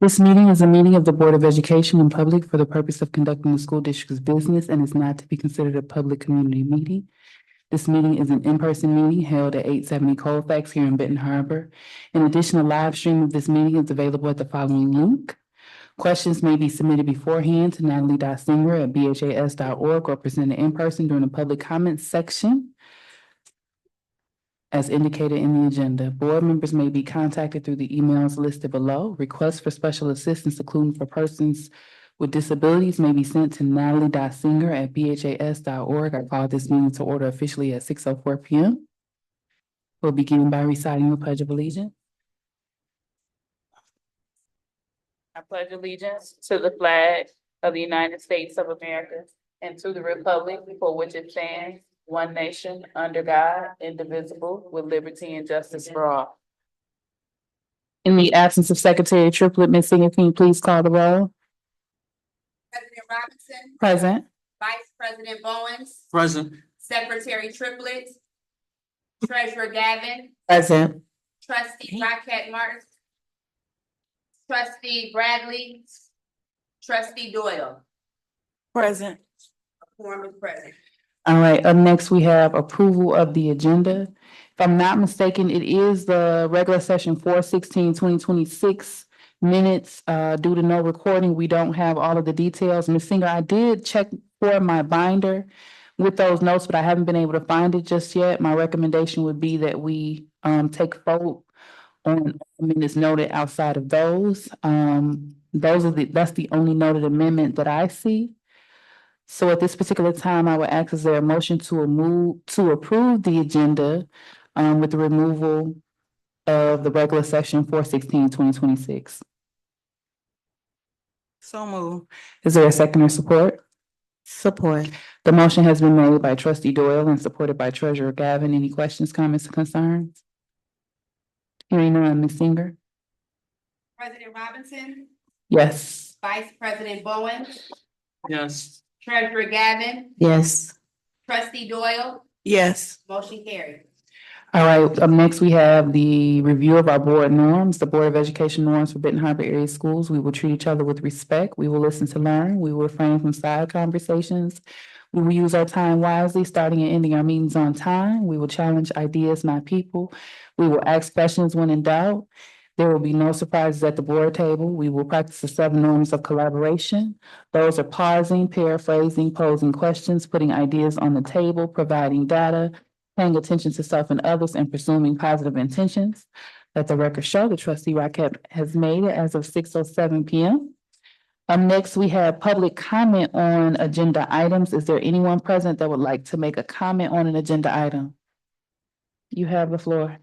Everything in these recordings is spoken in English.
This meeting is a meeting of the Board of Education in public for the purpose of conducting the school district's business and is not to be considered a public community meeting. This meeting is an in-person meeting held at 870 Colfax here in Benton Harbor. In addition, a live stream of this meeting is available at the following link. Questions may be submitted beforehand to natalie.singer@bhas.org or presented in person during the public comments section as indicated in the agenda. Board members may be contacted through the emails listed below. Requests for special assistance, including for persons with disabilities, may be sent to natalie.singer@bhas.org. I call this meeting to order officially at 6:04 p.m. We'll begin by reciting the Pledge of Allegiance. I pledge allegiance to the flag of the United States of America and to the republic for which it stands, one nation, under God, indivisible, with liberty and justice for all. In the absence of Secretary Triplett, Ms. Singer, can you please call the roll? President Robinson. Present. Vice President Bowens. Present. Secretary Triplett. Treasurer Gavin. Present. Trustee Rocket Martin. Trustee Bradley. Trustee Doyle. Present. A quorum is present. All right, up next, we have approval of the agenda. If I'm not mistaken, it is the regular session 4/16/2026 minutes. Due to no recording, we don't have all of the details. Ms. Singer, I did check for my binder with those notes, but I haven't been able to find it just yet. My recommendation would be that we take vote on minutes noted outside of those. That's the only noted amendment that I see. So at this particular time, I would ask, is there a motion to approve the agenda with the removal of the regular session 4/16/2026? So moved. Is there a second or support? Support. The motion has been made by Trustee Doyle and supported by Treasurer Gavin. Any questions, comments, or concerns? Hearing none, Ms. Singer? President Robinson. Yes. Vice President Bowens. Yes. Treasurer Gavin. Yes. Trustee Doyle. Yes. Motion carried. All right, up next, we have the review of our board norms, the Board of Education norms for Benton Harbor area schools. We will treat each other with respect. We will listen to learn. We will refrain from side conversations. We will use our time wisely, starting and ending our meetings on time. We will challenge ideas, not people. We will ask questions when in doubt. There will be no surprises at the board table. We will practice the 7 norms of collaboration. Those are pausing, paraphrasing, posing questions, putting ideas on the table, providing data, paying attention to self and others, and pursuing positive intentions. Let the record show that Trustee Rocket has made it as of 6:07 p.m. Next, we have public comment on agenda items. Is there anyone present that would like to make a comment on an agenda item? You have the floor.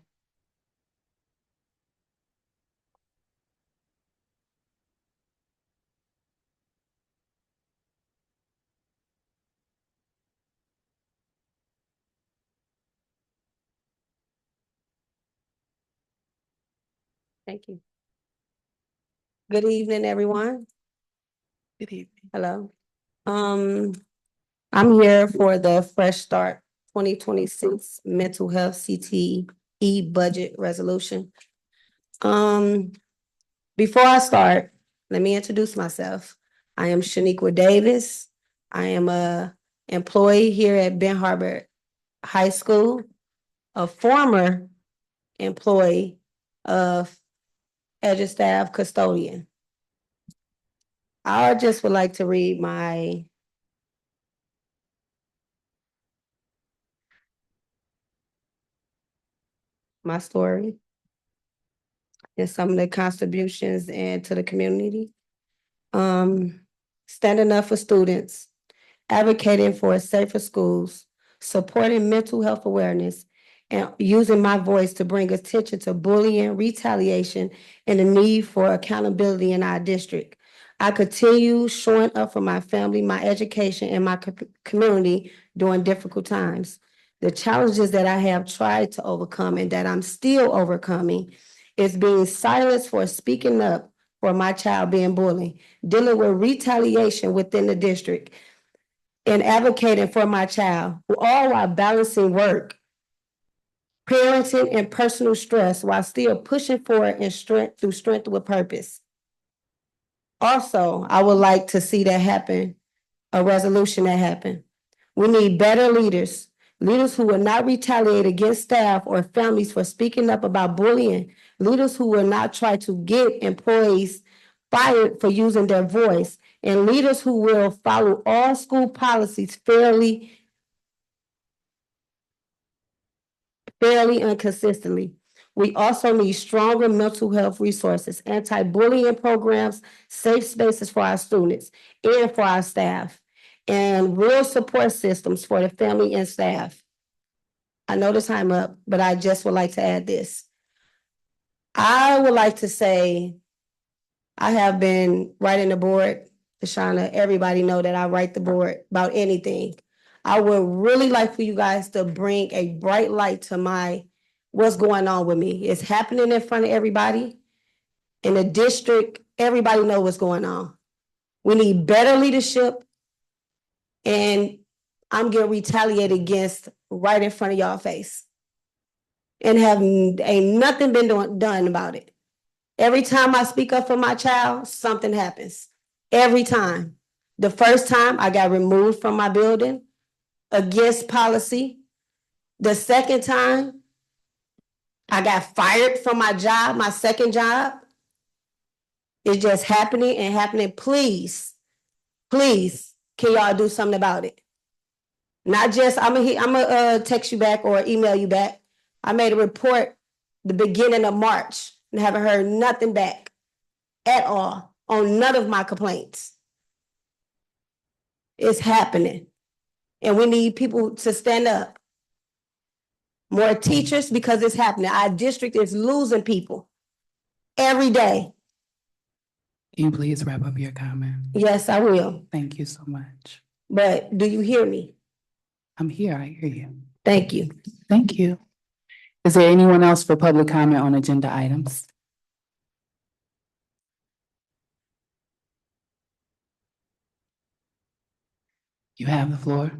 Thank you. Good evening, everyone. Good evening. Hello. I'm here for the Fresh Start 2026 Mental Health CTE Budget Resolution. Before I start, let me introduce myself. I am Shaniqua Davis. I am a employee here at Benton Harbor High School, a former employee of EduStaff custodian. I just would like to read my story and some of the contributions and to the community. Standing up for students, advocating for safer schools, supporting mental health awareness, and using my voice to bring attention to bullying, retaliation, and the need for accountability in our district. I continue showing up for my family, my education, and my community during difficult times. The challenges that I have tried to overcome and that I'm still overcoming is being silenced for speaking up for my child being bullied, dealing with retaliation within the district, and advocating for my child, all while balancing work, parenting, and personal stress while still pushing forward and strength with purpose. Also, I would like to see that happen, a resolution that happen. We need better leaders, leaders who will not retaliate against staff or families for speaking up about bullying, leaders who will not try to get employees fired for using their voice, and leaders who will follow all school policies fairly and consistently. We also need stronger mental health resources, anti-bullying programs, safe spaces for our students and for our staff, and real support systems for the family and staff. I know the time up, but I just would like to add this. I would like to say I have been writing the board, Tashana. Everybody know that I write the board about anything. I would really like for you guys to bring a bright light to what's going on with me. It's happening in front of everybody. In the district, everybody know what's going on. We need better leadership, and I'm getting retaliated against right in front of y'all face. And ain't nothing been done about it. Every time I speak up for my child, something happens. Every time. The first time I got removed from my building against policy. The second time I got fired from my job, my second job. It's just happening and happening. Please, please, can y'all do something about it? Not just, I'm gonna text you back or email you back. I made a report the beginning of March and haven't heard nothing back at all on none of my complaints. It's happening. And we need people to stand up. More teachers, because it's happening. Our district is losing people every day. Can you please wrap up your comment? Yes, I will. Thank you so much. But do you hear me? I'm here, I hear you. Thank you. Thank you. Is there anyone else for public comment on agenda items? You have the floor.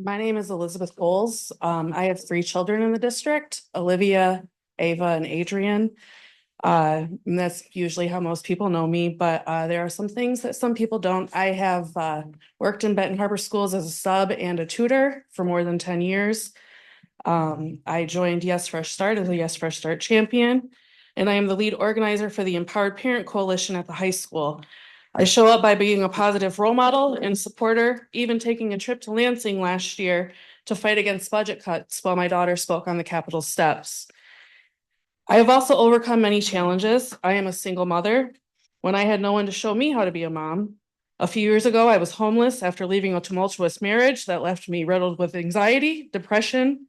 My name is Elizabeth Bowles. I have 3 children in the district, Olivia, Ava, and Adrian. And that's usually how most people know me, but there are some things that some people don't. I have worked in Benton Harbor schools as a sub and a tutor for more than 10 years. I joined Yes Fresh Start as a Yes Fresh Start champion, and I am the lead organizer for the Empowered Parent Coalition at the high school. I show up by being a positive role model and supporter, even taking a trip to Lansing last year to fight against budget cuts while my daughter spoke on the Capitol steps. I have also overcome many challenges. I am a single mother when I had no one to show me how to be a mom. A few years ago, I was homeless after leaving a tumultuous marriage that left me riddled with anxiety, depression,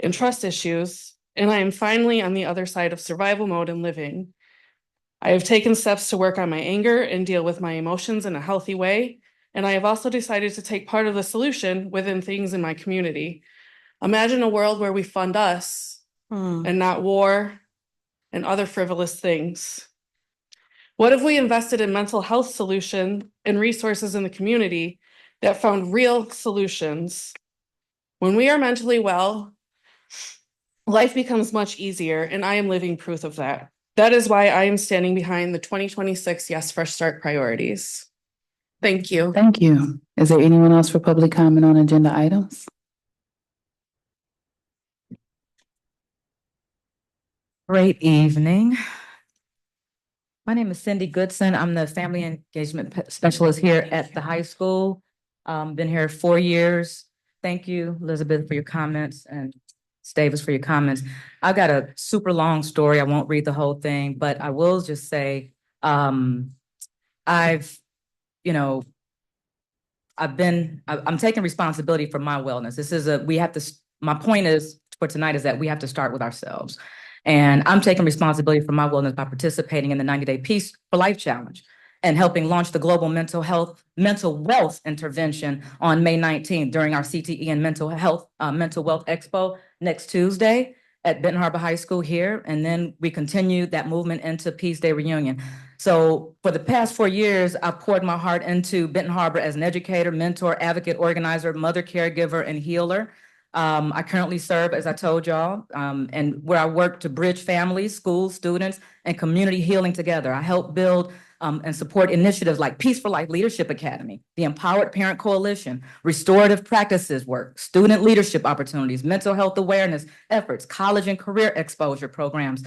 and trust issues. And I am finally on the other side of survival mode and living. I have taken steps to work on my anger and deal with my emotions in a healthy way. And I have also decided to take part of the solution within things in my community. Imagine a world where we fund us and not war and other frivolous things. What if we invested in mental health solution and resources in the community that found real solutions? When we are mentally well, life becomes much easier, and I am living proof of that. That is why I am standing behind the 2026 Yes Fresh Start priorities. Thank you. Thank you. Is there anyone else for public comment on agenda items? Great evening. My name is Cindy Goodson. I'm the Family Engagement Specialist here at the high school. Been here 4 years. Thank you, Elizabeth, for your comments, and Davis for your comments. I've got a super long story. I won't read the whole thing, but I will just say, I'm taking responsibility for my wellness. My point is for tonight is that we have to start with ourselves. And I'm taking responsibility for my wellness by participating in the 90-Day Peace for Life Challenge and helping launch the Global Mental Wealth Intervention on May 19th during our CTE and Mental Wealth Expo next Tuesday at Benton Harbor High School here. And then we continue that movement into Peace Day reunion. So for the past 4 years, I've poured my heart into Benton Harbor as an educator, mentor, advocate, organizer, mother, caregiver, and healer. I currently serve, as I told y'all, and where I work to bridge families, schools, students, and community healing together. I help build and support initiatives like Peace for Life Leadership Academy, the Empowered Parent Coalition, restorative practices work, student leadership opportunities, mental health awareness efforts, college and career exposure programs,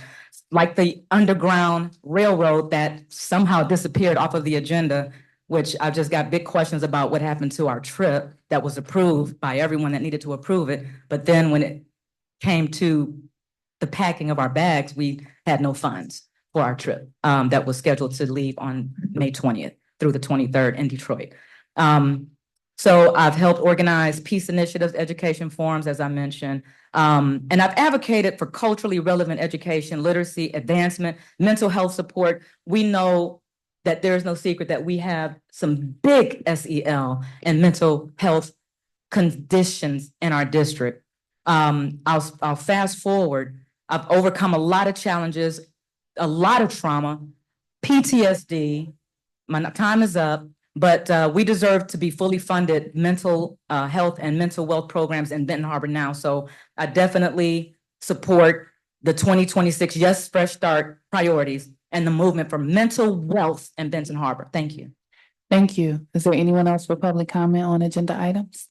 like the Underground Railroad that somehow disappeared off of the agenda, which I've just got big questions about what happened to our trip that was approved by everyone that needed to approve it. But then when it came to the packing of our bags, we had no funds for our trip that was scheduled to leave on May 20th through the 23rd in Detroit. So I've helped organize peace initiatives, education forums, as I mentioned, and I've advocated for culturally relevant education, literacy, advancement, mental health support. We know that there's no secret that we have some big SEL and mental health conditions in our district. I'll fast forward. I've overcome a lot of challenges, a lot of trauma, PTSD. My time is up, but we deserve to be fully funded mental health and mental wealth programs in Benton Harbor now. So I definitely support the 2026 Yes Fresh Start priorities and the movement for mental wealth in Benton Harbor. Thank you. Thank you. Is there anyone else for public comment on agenda items?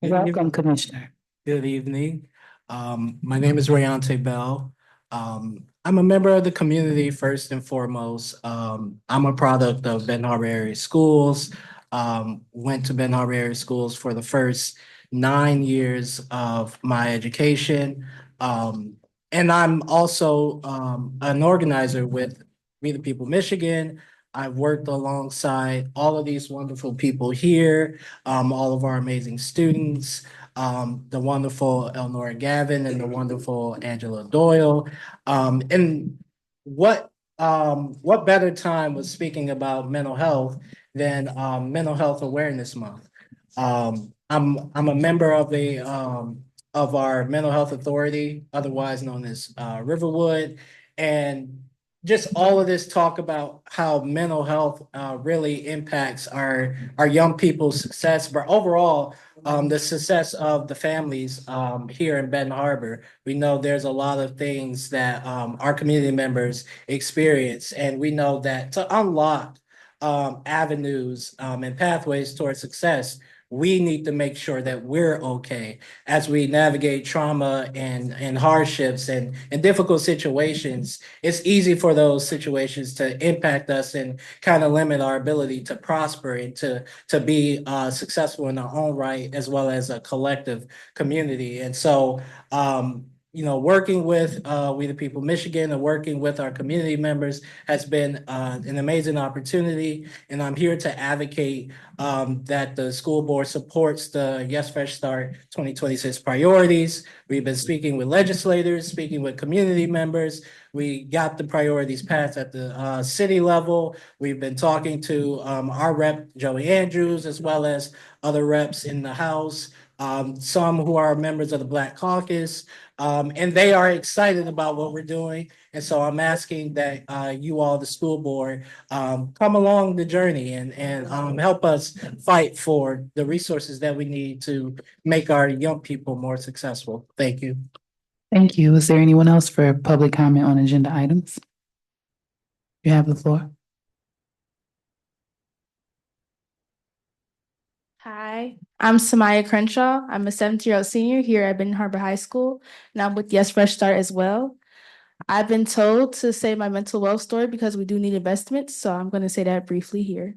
Welcome, Commissioner. Good evening. My name is Rayante Bell. I'm a member of the community first and foremost. I'm a product of Benton Harbor area schools. Went to Benton Harbor area schools for the first 9 years of my education. And I'm also an organizer with We the People Michigan. I've worked alongside all of these wonderful people here, all of our amazing students, the wonderful Elnora Gavin and the wonderful Angela Doyle. And what better time was speaking about mental health than Mental Health Awareness Month. I'm a member of our mental health authority, otherwise known as Riverwood, and just all of this talk about how mental health really impacts our young people's success, but overall the success of the families here in Benton Harbor. We know there's a lot of things that our community members experience, and we know that to unlock avenues and pathways towards success, we need to make sure that we're okay as we navigate trauma and hardships and difficult situations. It's easy for those situations to impact us and kind of limit our ability to prosper and to be successful in our own right, as well as a collective community. And so, working with We the People Michigan and working with our community members has been an amazing opportunity. And I'm here to advocate that the school board supports the Yes Fresh Start 2026 priorities. We've been speaking with legislators, speaking with community members. We got the priorities passed at the city level. We've been talking to our rep, Joey Andrews, as well as other reps in the House, some who are members of the Black Caucus. And they are excited about what we're doing. And so I'm asking that you all, the school board, come along the journey and help us fight for the resources that we need to make our young people more successful. Thank you. Thank you. Is there anyone else for public comment on agenda items? You have the floor. Hi, I'm Samaya Crenshaw. I'm a 17-year-old senior here at Benton Harbor High School, and I'm with Yes Fresh Start as well. I've been told to say my mental wealth story because we do need investments, so I'm going to say that briefly here.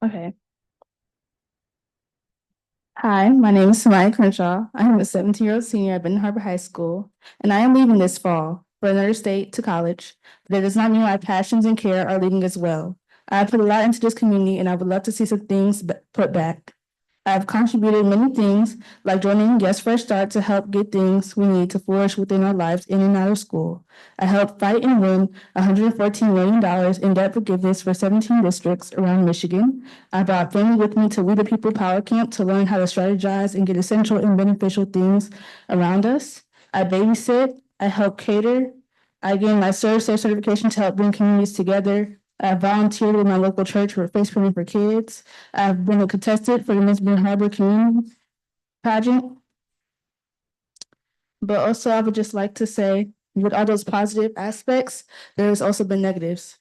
Okay. Hi, my name is Samaya Crenshaw. I am a 17-year-old senior at Benton Harbor High School, and I am leaving this fall for another state to college. But that does not mean my passions and care are leaving as well. I have put a lot into this community, and I would love to see some things put back. I have contributed many things, like joining Yes Fresh Start to help get things we need to flourish within our lives in and out of school. I helped fight and win $114 million in debt forgiveness for 17 districts around Michigan. I brought family with me to We the People Power Camp to learn how to strategize and get essential and beneficial things around us. I babysit, I help cater, I gained my Serve Safe certification to help bring communities together. I volunteered with my local church for face painting for kids. I've been a contestant for the Miss Ben Harbor Community Pageant. But also, I would just like to say, with all those positive aspects, there has also been negatives.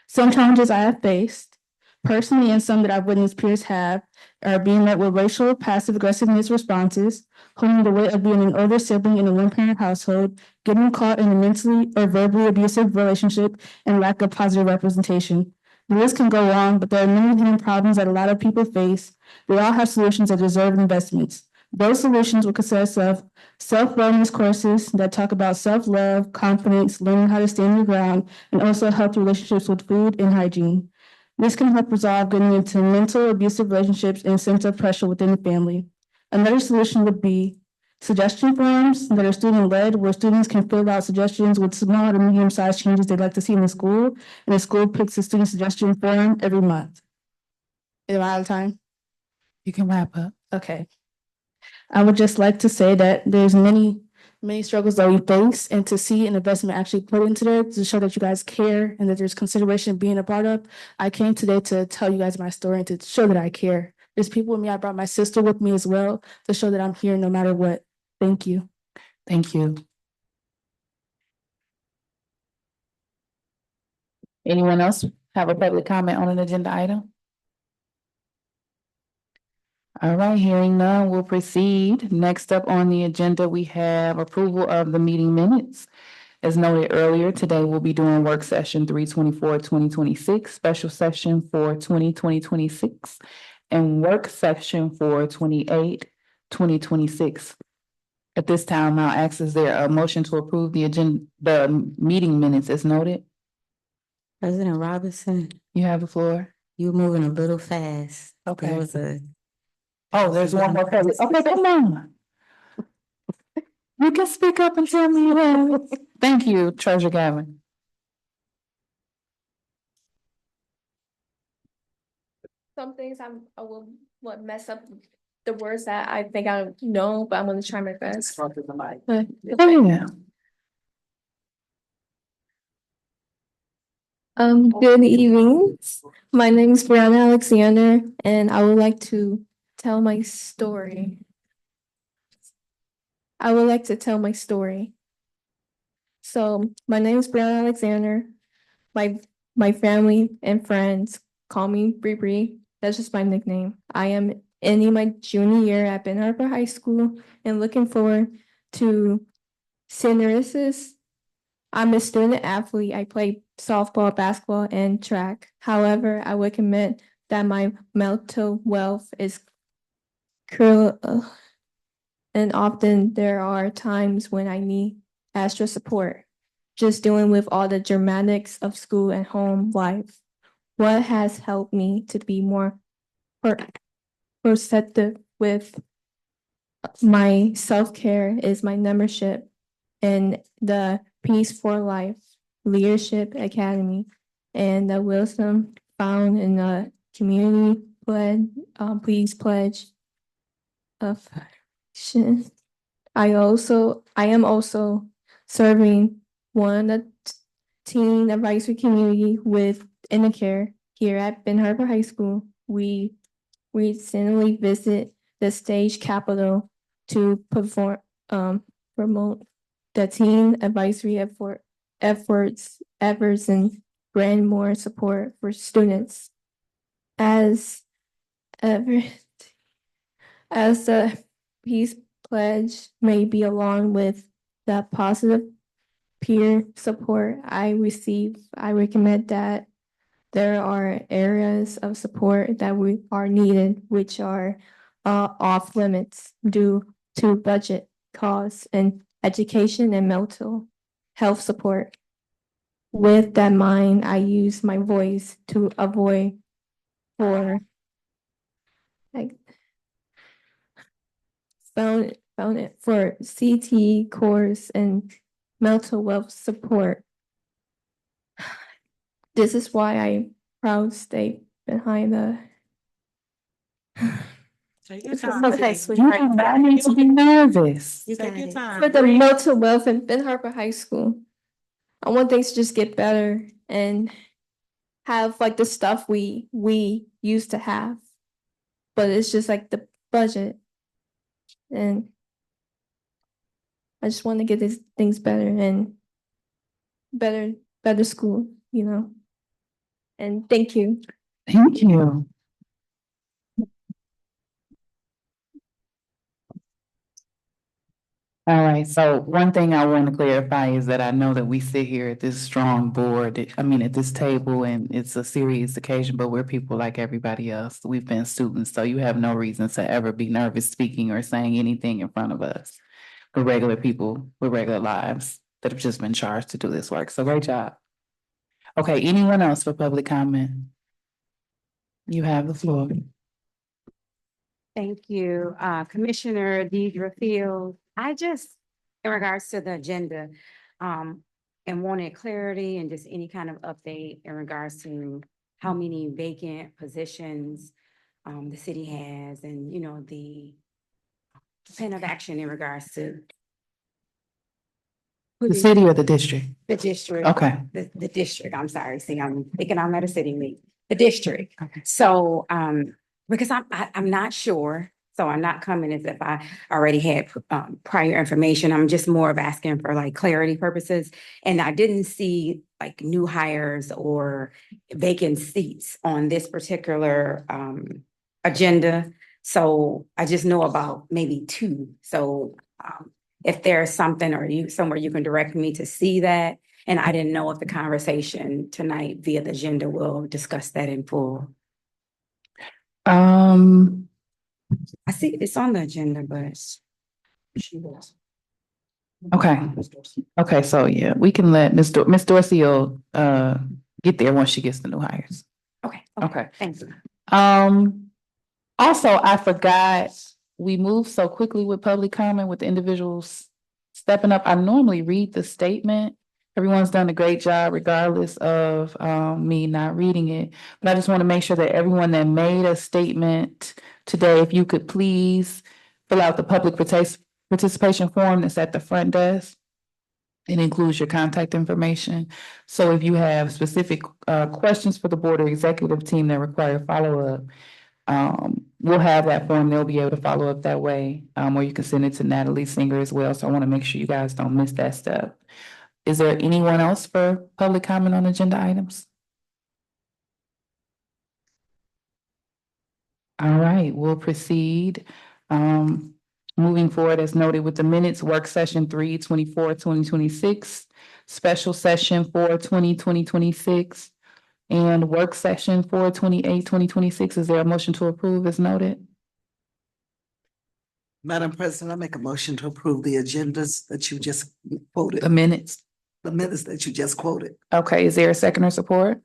Some challenges I have faced, personally, and some that I've witnessed peers have, are being met with racial passive aggressiveness responses, holding the weight of being an older sibling in a one-parent household, getting caught in a mentally or verbally abusive relationship, and lack of positive representation. The list can go on, but there are many hidden problems that a lot of people face. They all have solutions that deserve investments. Those solutions will consist of self-wellness courses that talk about self-love, confidence, learning how to stand your ground, and also healthy relationships with food and hygiene. This can help resolve getting into mental abusive relationships and sense of pressure within the family. Another solution would be suggestion forms that are student-led, where students can fill out suggestions with small to medium-sized changes they'd like to see in the school, and the school picks a student suggestion form every month. Am I out of time? You can wrap up. Okay. I would just like to say that there's many struggles that we face, and to see an investment actually put into there to show that you guys care and that there's consideration being a part of. I came today to tell you guys my story and to show that I care. There's people with me. I brought my sister with me as well to show that I'm here no matter what. Thank you. Thank you. Anyone else have a public comment on an agenda item? All right, hearing none, we'll proceed. Next up on the agenda, we have approval of the meeting minutes. As noted earlier, today we'll be doing work session 3/24/2026, special session for 2026, and work session for 28/2026. At this time, I'll ask, is there a motion to approve the meeting minutes as noted? President Robinson, You have the floor. you moving a little fast. Okay. There was a Oh, there's one more public. Okay, come on. You can speak up and tell me you have it. Thank you, Treasurer Gavin. Some things I will mess up the words that I think I know, but I'm gonna try my best. Oh, yeah. Good evening. My name is Brianna Alexander, and I would like to tell my story. So my name is Brianna Alexander. My family and friends call me Bree Bree. That's just my nickname. I am ending my junior year at Ben Harbor High School and looking forward to seniorises. I'm a student athlete. I play softball, basketball, and track. However, I would commit that my mental wealth is cruel, and often there are times when I need extra support. Just dealing with all the dramatics of school and home life. What has helped me to be more perceptive with my self-care is my membership in the Peace for Life Leadership Academy and the wisdom found in the community please pledge of action. I am also serving one of the teen advisory community with InnoCare here at Ben Harbor High School. We recently visit the stage capital to promote the teen advisory efforts and grant more support for students. As the Peace Pledge may be along with the positive peer support I receive, I recommend that there are areas of support that we are needed, which are off limits due to budget costs and education and mental health support. With that in mind, I use my voice to avoid for found it for CT course and mental wealth support. This is why I proud to stay behind the Okay, You sweetheart. do not need to be nervous. You got it. For the mental wealth in Ben Harbor High School, I want things to just get better and have like the stuff we used to have. But it's just like the budget. And I just want to get these things better and better school, you know. And thank you. Thank you. All right, so one thing I want to clarify is that I know that we sit here at this strong board, I mean, at this table, and it's a serious occasion, but we're people like everybody else. We've been students, so you have no reason to ever be nervous speaking or saying anything in front of us. We're regular people with regular lives that have just been charged to do this work, so great job. Okay, anyone else for public comment? You have the floor. Thank you, Commissioner Deidre Field. I just, in regards to the agenda, and wanted clarity and just any kind of update in regards to how many vacant positions the city has and, you know, the plan of action in regards to The city or the district? the district. Okay. The district, I'm sorry, see, I'm thinking I'm at a city meeting, the district. So, because I'm not sure, so I'm not coming as if I already had prior information. I'm just more of asking for like clarity purposes. And I didn't see like new hires or vacant seats on this particular agenda. So I just know about maybe two. So if there's something or somewhere you can direct me to see that. And I didn't know if the conversation tonight via the agenda will discuss that in full. I see it's on the agenda, but. Okay. Okay, so yeah, we can let Miss Dorsey will get there once she gets the new hires. Okay. Okay. Thank you. Also, I forgot, we moved so quickly with public comment with the individuals stepping up. I normally read the statement. Everyone's done a great job regardless of me not reading it. But I just want to make sure that everyone that made a statement today, if you could please fill out the public participation form that's at the front desk. It includes your contact information. So if you have specific questions for the board or executive team that require follow-up, we'll have that form. They'll be able to follow up that way, or you can send it to Natalie Singer as well. So I want to make sure you guys don't miss that step. Is there anyone else for public comment on agenda items? All right, we'll proceed. Moving forward as noted with the minutes, work session 3/24/2026, special session 4/20/2026, and work session 4/28/2026. Is there a motion to approve as noted? Madam President, I make a motion to approve the agendas that you just quoted, The minutes. the minutes that you just quoted. Okay, is there a second or support?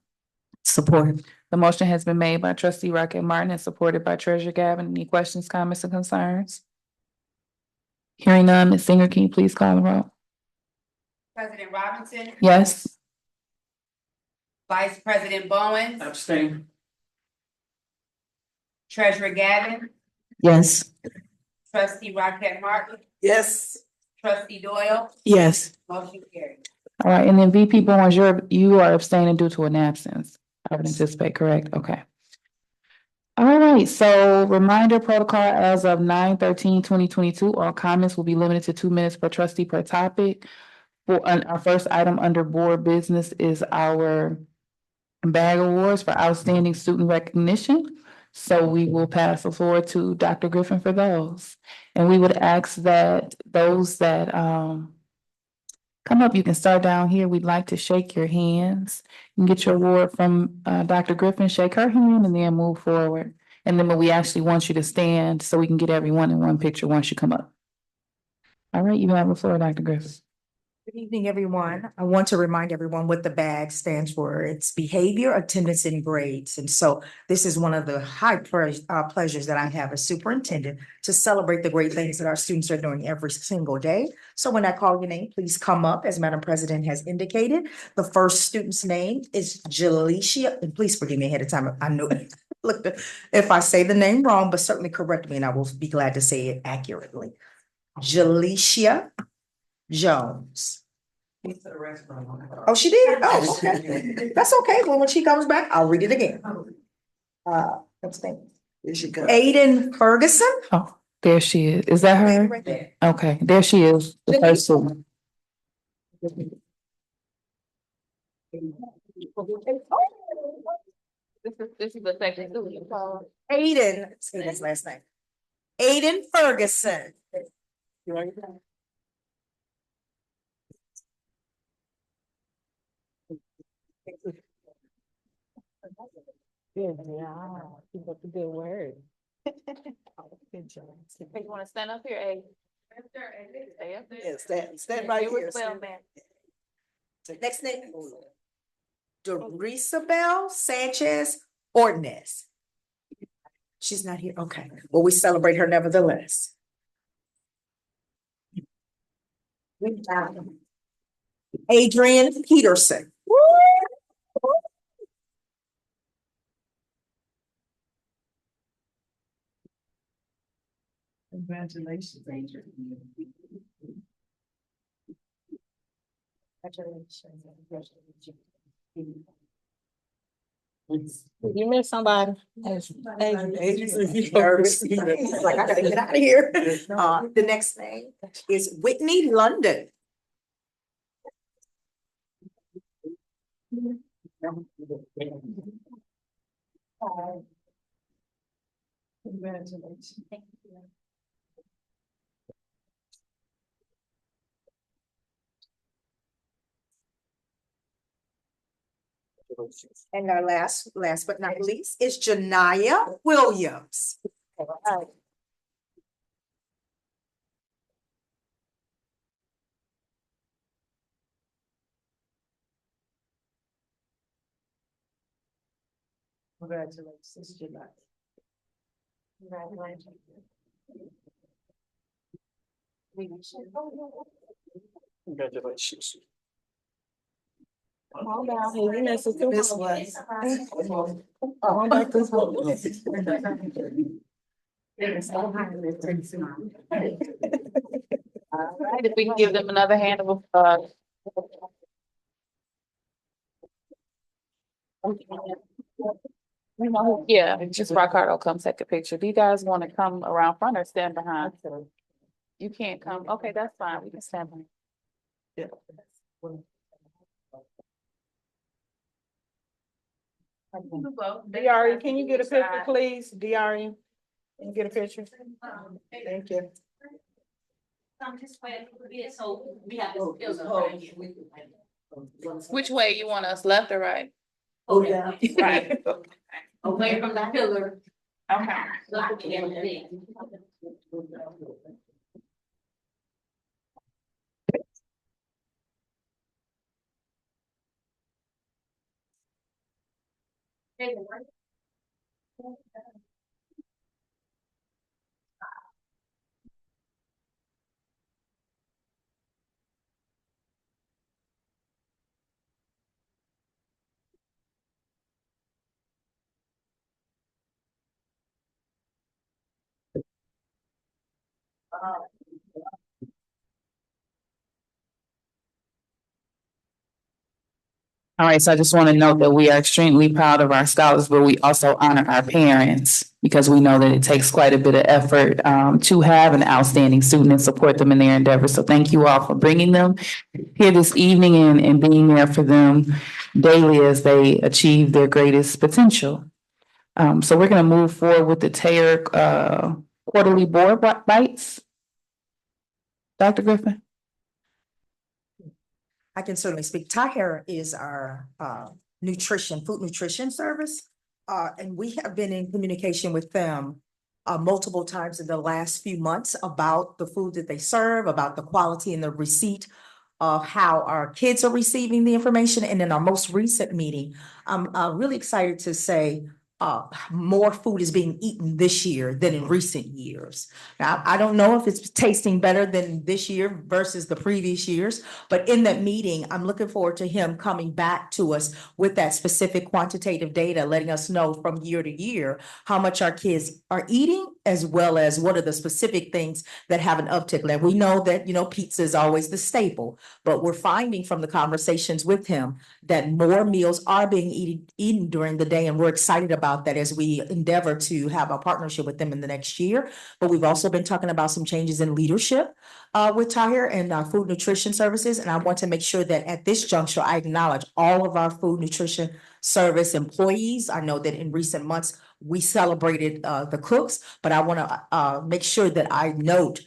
Support. The motion has been made by trustee Rocket Martin and supported by Treasurer Gavin. Any questions, comments, or concerns? Hearing none, Ms. Singer, can you please call the roll? President Robinson. Yes. Vice President Bowen. Abstain. Treasurer Gavin. Yes. Trustee Rocket Martin. Yes. Trustee Doyle. Yes. Motion carried. All right, and then VP Bowens, you are abstaining due to an absence. I would anticipate, correct? Okay. All right, so reminder protocol as of 9/13/2022, all comments will be limited to 2 minutes per trustee per topic. For our first item under board business is our bag awards for outstanding student recognition. So we will pass the floor to Dr. Griffin for those. And we would ask that those that come up, you can start down here. We'd like to shake your hands and get your award from Dr. Griffin. Shake her hand and then move forward. And then we actually want you to stand so we can get everyone in one picture once you come up. All right, you have the floor, Dr. Griffin. Good evening, everyone. I want to remind everyone what the BHAS stands for. It's behavior, attendance, and grades. And so this is one of the high pleasures that I have as superintendent to celebrate the great things that our students are doing every single day. So when I call your name, please come up, as Madam President has indicated. The first student's name is Jalecia, and please forgive me ahead of time. I know Look, if I say the name wrong, but certainly correct me and I will be glad to say it accurately. Jalecia Jones. Oh, she did? Oh, okay. That's okay. Well, when she comes back, I'll read it again. What's the name? There she go. Aiden Ferguson. Oh, there she is. Is that her? Right there. Okay, there she is, the first one. This is the second. Aiden, say his last name. Aiden Ferguson. You wanna stand up here, A? Stay up there. Yeah, stand right You here. as well, man. Next name. Dorisabel Sanchez Ordonez. She's not here. Okay. Well, we celebrate her nevertheless. Adrian Peterson. Congratulations, Adrian. You miss somebody. Nervous. Like, I gotta get out of here. The next name is Whitney London. Congratulations. And our last but not least is Janaya Williams. Congratulations, July. Congratulations. Calm down, hey, you missed it too. Miss what? Oh, back this way. All right, if we can give them another hand of applause. Yeah, just Ricardo, come take a picture. Do you guys want to come around front or stand behind? You can't come. Okay, that's fine. We can stand behind. Diari, can you get a picture, please? Diari, can you get a picture? Thank you. Which way you want us, left or right? Oh, yeah. Right. Away from the pillar. Okay. All right, so I just want to note that we are extremely proud of our scholars, but we also honor our parents because we know that it takes quite a bit of effort to have an outstanding student and support them in their endeavors. So thank you all for bringing them here this evening and being there for them daily as they achieve their greatest potential. So we're going to move forward with the TAER quarterly board bites. Dr. Griffin? I can certainly speak. Taher is our food nutrition service. And we have been in communication with them multiple times in the last few months about the food that they serve, about the quality and the receipt of how our kids are receiving the information. And in our most recent meeting, I'm really excited to say more food is being eaten this year than in recent years. Now, I don't know if it's tasting better than this year versus the previous years, but in that meeting, I'm looking forward to him coming back to us with that specific quantitative data, letting us know from year to year how much our kids are eating, as well as what are the specific things that have an uptick. Like, we know that, pizza is always the staple, but we're finding from the conversations with him that more meals are being eaten during the day, and we're excited about that as we endeavor to have a partnership with them in the next year. But we've also been talking about some changes in leadership with Tahir and our food nutrition services. And I want to make sure that at this juncture, I acknowledge all of our food nutrition service employees. I know that in recent months, we celebrated the cooks, but I want to make sure that I note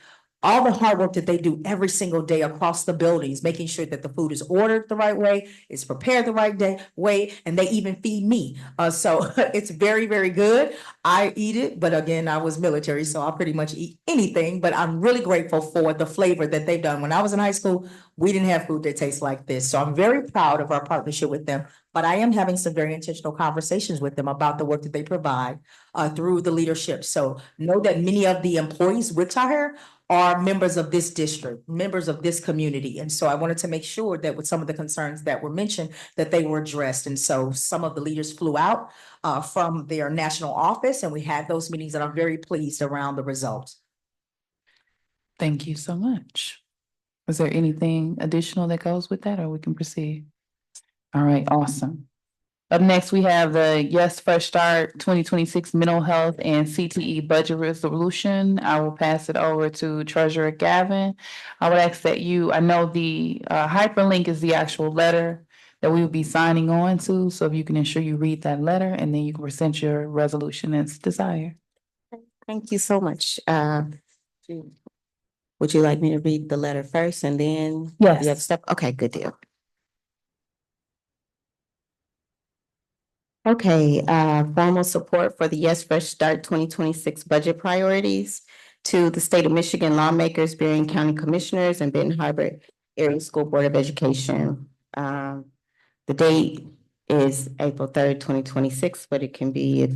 all the hard work that they do every single day across the buildings, making sure that the food is ordered the right way, it's prepared the right way, and they even feed me. So it's very, very good. I eat it, but again, I was military, so I'll pretty much eat anything, but I'm really grateful for the flavor that they've done. When I was in high school, we didn't have food that tastes like this. So I'm very proud of our partnership with them, but I am having some very intentional conversations with them about the work that they provide through the leadership. So know that many of the employees with Tahir are members of this district, members of this community. And so I wanted to make sure that with some of the concerns that were mentioned, that they were addressed. And so some of the leaders flew out from their national office, and we had those meetings, and I'm very pleased around the results. Thank you so much. Is there anything additional that goes with that, or we can proceed? All right, awesome. Up next, we have the Yes Fresh Start 2026 Mental Health and CTE Budget Resolution. I will pass it over to Treasurer Gavin. I would ask that I know the hyperlink is the actual letter that we will be signing on to. So if you can ensure you read that letter, and then you can present your resolution as desired. Thank you so much. Would you like me to read the letter first and then? Yes. The other stuff? Okay, good deal. Okay, formal support for the Yes Fresh Start 2026 budget priorities to the state of Michigan lawmakers, Berrien County Commissioners, and Benton Harbor Area School Board of Education. The date is April 3rd, 2026, but it can be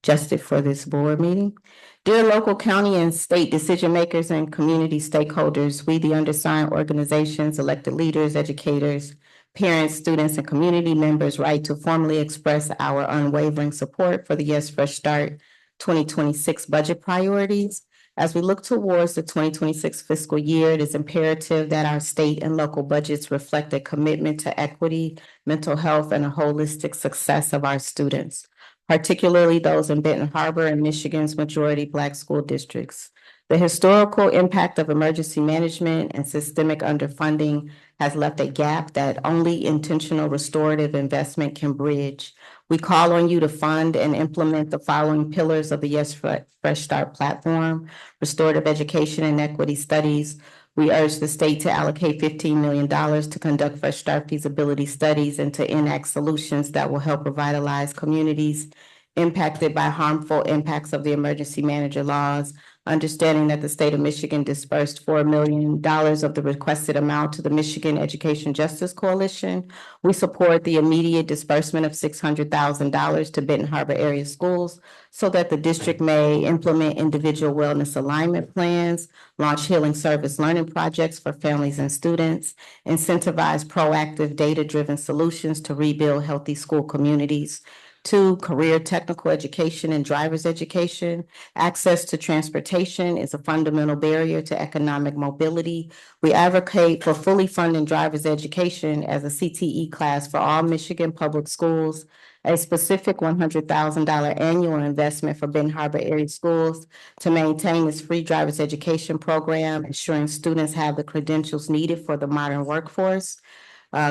adjusted for this board meeting. Dear local, county, and state decision makers and community stakeholders, we, the undersigned organizations, elected leaders, educators, parents, students, and community members, write to formally express our unwavering support for the Yes Fresh Start 2026 budget priorities. As we look towards the 2026 fiscal year, it is imperative that our state and local budgets reflect a commitment to equity, mental health, and a holistic success of our students, particularly those in Benton Harbor and Michigan's majority Black school districts. The historical impact of emergency management and systemic underfunding has left a gap that only intentional restorative investment can bridge. We call on you to fund and implement the following pillars of the Yes Fresh Start platform: restorative education and equity studies. We urge the state to allocate $15 million to conduct Fresh Start feasibility studies and to enact solutions that will help revitalize communities impacted by harmful impacts of the emergency manager laws. Understanding that the state of Michigan dispersed $4 million of the requested amount to the Michigan Education Justice Coalition, we support the immediate disbursement of $600,000 to Benton Harbor area schools so that the district may implement individual wellness alignment plans, launch healing service learning projects for families and students, incentivize proactive data-driven solutions to rebuild healthy school communities. 2, career technical education and driver's education. Access to transportation is a fundamental barrier to economic mobility. We advocate for fully funding driver's education as a CTE class for all Michigan public schools, a specific $100,000 annual investment for Benton Harbor area schools to maintain this free driver's education program, ensuring students have the credentials needed for the modern workforce.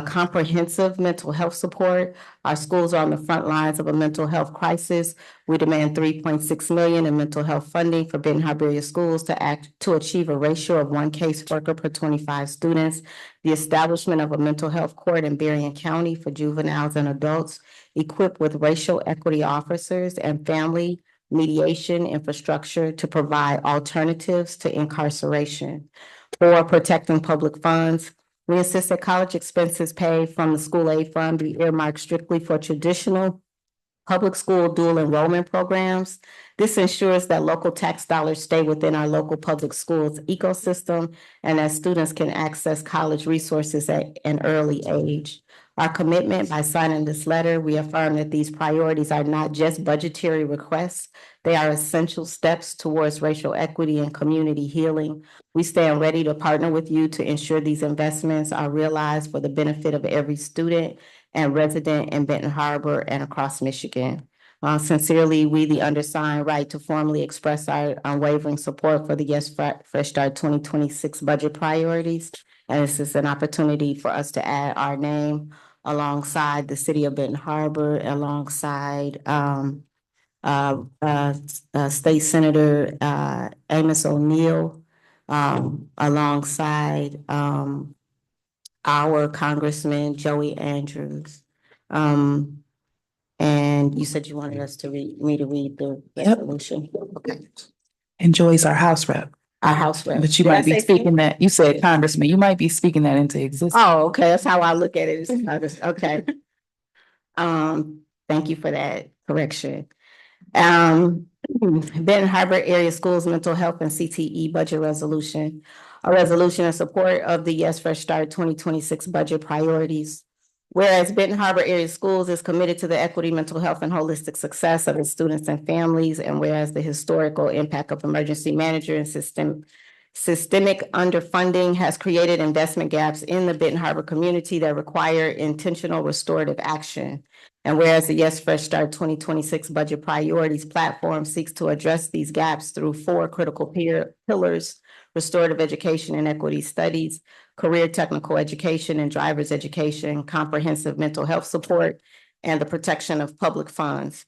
Comprehensive mental health support. Our schools are on the front lines of a mental health crisis. We demand $3.6 million in mental health funding for Benton Harbor area schools to achieve a ratio of 1 caseworker per 25 students. The establishment of a mental health court in Berrien County for juveniles and adults equipped with racial equity officers and family mediation infrastructure to provide alternatives to incarceration. 4, protecting public funds. We insist that college expenses paid from the school aid fund be earmarked strictly for traditional public school dual enrollment programs. This ensures that local tax dollars stay within our local public schools ecosystem and that students can access college resources at an early age. Our commitment by signing this letter, we affirm that these priorities are not just budgetary requests, they are essential steps towards racial equity and community healing. We stand ready to partner with you to ensure these investments are realized for the benefit of every student and resident in Benton Harbor and across Michigan. Sincerely, we, the undersigned, write to formally express our unwavering support for the Fresh Start 2026 budget priorities. And this is an opportunity for us to add our name alongside the city of Benton Harbor, alongside State Senator Amos O'Neill, alongside our Congressman Joey Andrews. And you said you wanted us to read the resolution. Okay. And Joy's our House rep, Our House rep. but you Did I might be say speaking that, you said Congressman, you might be speaking that into existence. Oh, okay, that's how I look at it. Okay. Thank you for that correction. Benton Harbor Area Schools Mental Health and CTE Budget Resolution. A resolution in support of the Yes Fresh Start 2026 budget priorities. Whereas Benton Harbor Area Schools is committed to the equity, mental health, and holistic success of its students and families, and whereas the historical impact of emergency manager and systemic underfunding has created investment gaps in the Benton Harbor community that require intentional restorative action. And whereas the Yes Fresh Start 2026 budget priorities platform seeks to address these gaps through 4 critical pillars: restorative education and equity studies, career technical education and driver's education, comprehensive mental health support, and the protection of public funds.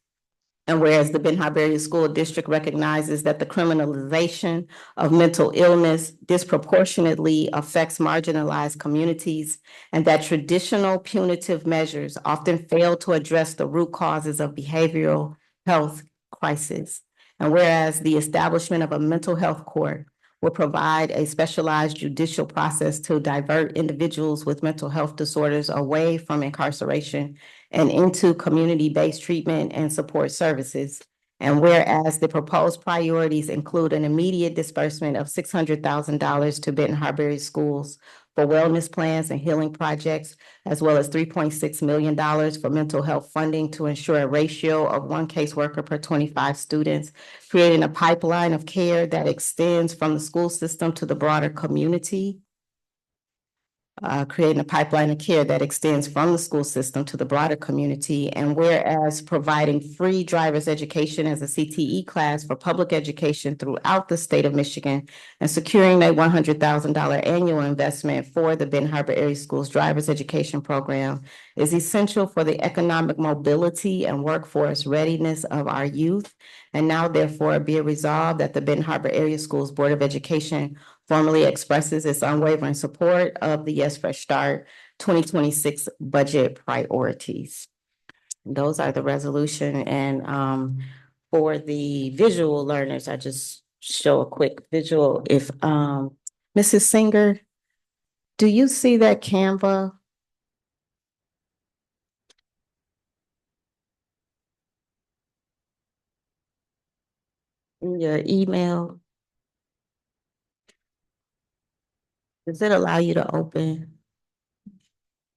And whereas the Benton Harbor Area School District recognizes that the criminalization of mental illness disproportionately affects marginalized communities and that traditional punitive measures often fail to address the root causes of behavioral health crisis. And whereas the establishment of a mental health court will provide a specialized judicial process to divert individuals with mental health disorders away from incarceration and into community-based treatment and support services. And whereas the proposed priorities include an immediate disbursement of $600,000 to Benton Harbor Area Schools for wellness plans and healing projects, as well as $3.6 million for mental health funding to ensure a ratio of 1 caseworker per 25 students, creating a pipeline of care that extends from the school system to the broader community. Creating a pipeline of care that extends from the school system to the broader community. And whereas providing free driver's education as a CTE class for public education throughout the state of Michigan and securing a $100,000 annual investment for the Benton Harbor Area Schools driver's education program is essential for the economic mobility and workforce readiness of our youth. And now therefore be it resolved that the Benton Harbor Area Schools Board of Education formally expresses its unwavering support of the Yes Fresh Start 2026 budget priorities. Those are the resolution. And for the visual learners, I just show a quick visual. If Mrs. Singer, do you see that Canva? In your email? Does it allow you to open?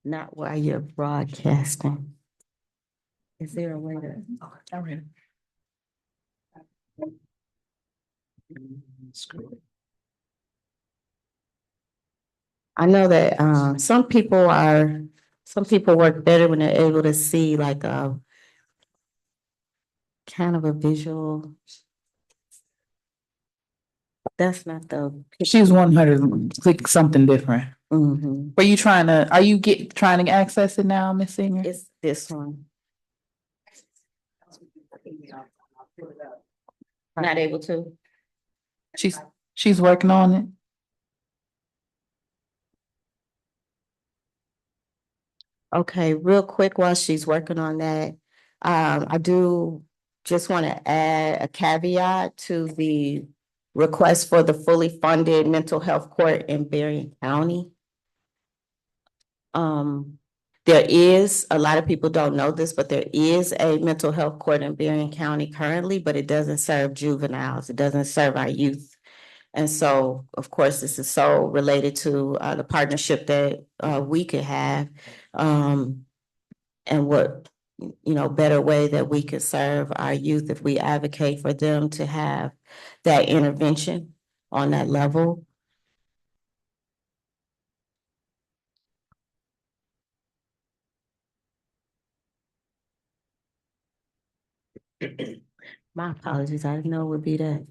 Not while you're broadcasting. Is there a way to? All right. I know that some people work better when they're able to see like a kind of a visual. That's not the. She's 100, click something different. Mhm. Are you trying to access it now, Miss Singer? It's this one. Not able to. She's working on it. Okay, real quick while she's working on that, I do just want to add a caveat to the request for the fully funded mental health court in Berrien County. There is, a lot of people don't know this, but there is a mental health court in Berrien County currently, but it doesn't serve juveniles. It doesn't serve our youth. And so, of course, this is so related to the partnership that we could have, and what, better way that we could serve our youth if we advocate for them to have that intervention on that level. My apologies, I didn't know it would be that.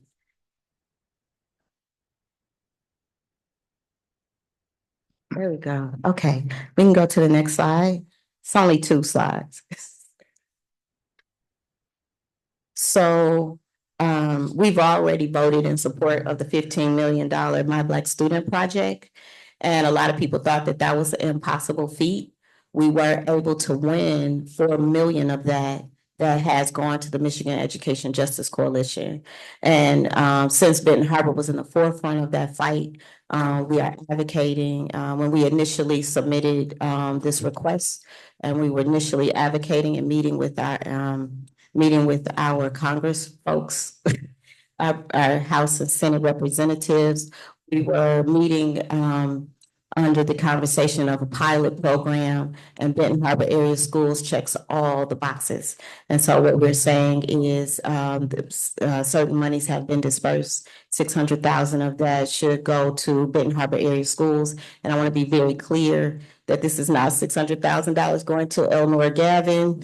There we go. Okay, we can go to the next slide. It's only 2 slides. So we've already voted in support of the $15 million My Black Student Project. And a lot of people thought that that was an impossible feat. We were able to win 4 million of that has gone to the Michigan Education Justice Coalition. And since Benton Harbor was in the forefront of that fight, we are advocating. When we initially submitted this request, and we were initially advocating and meeting with our Congress folks, our House and Senate representatives. We were meeting under the conversation of a pilot program, and Benton Harbor area schools checks all the boxes. And so what we're saying is certain monies have been dispersed. 600,000 of that should go to Benton Harbor area schools. And I want to be very clear that this is not $600,000 going to Elnor Gavin.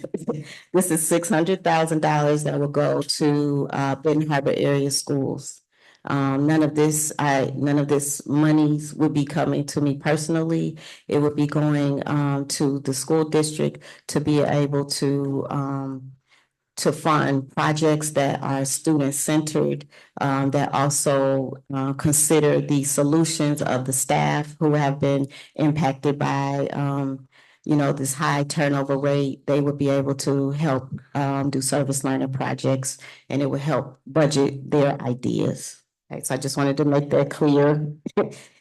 This is $600,000 that will go to Benton Harbor area schools. None of this monies would be coming to me personally. It would be going to the school district to be able to fund projects that are student-centered, that also consider the solutions of the staff who have been impacted by this high turnover rate. They would be able to help do service learner projects, and it would help budget their ideas. Okay, so I just wanted to make that clear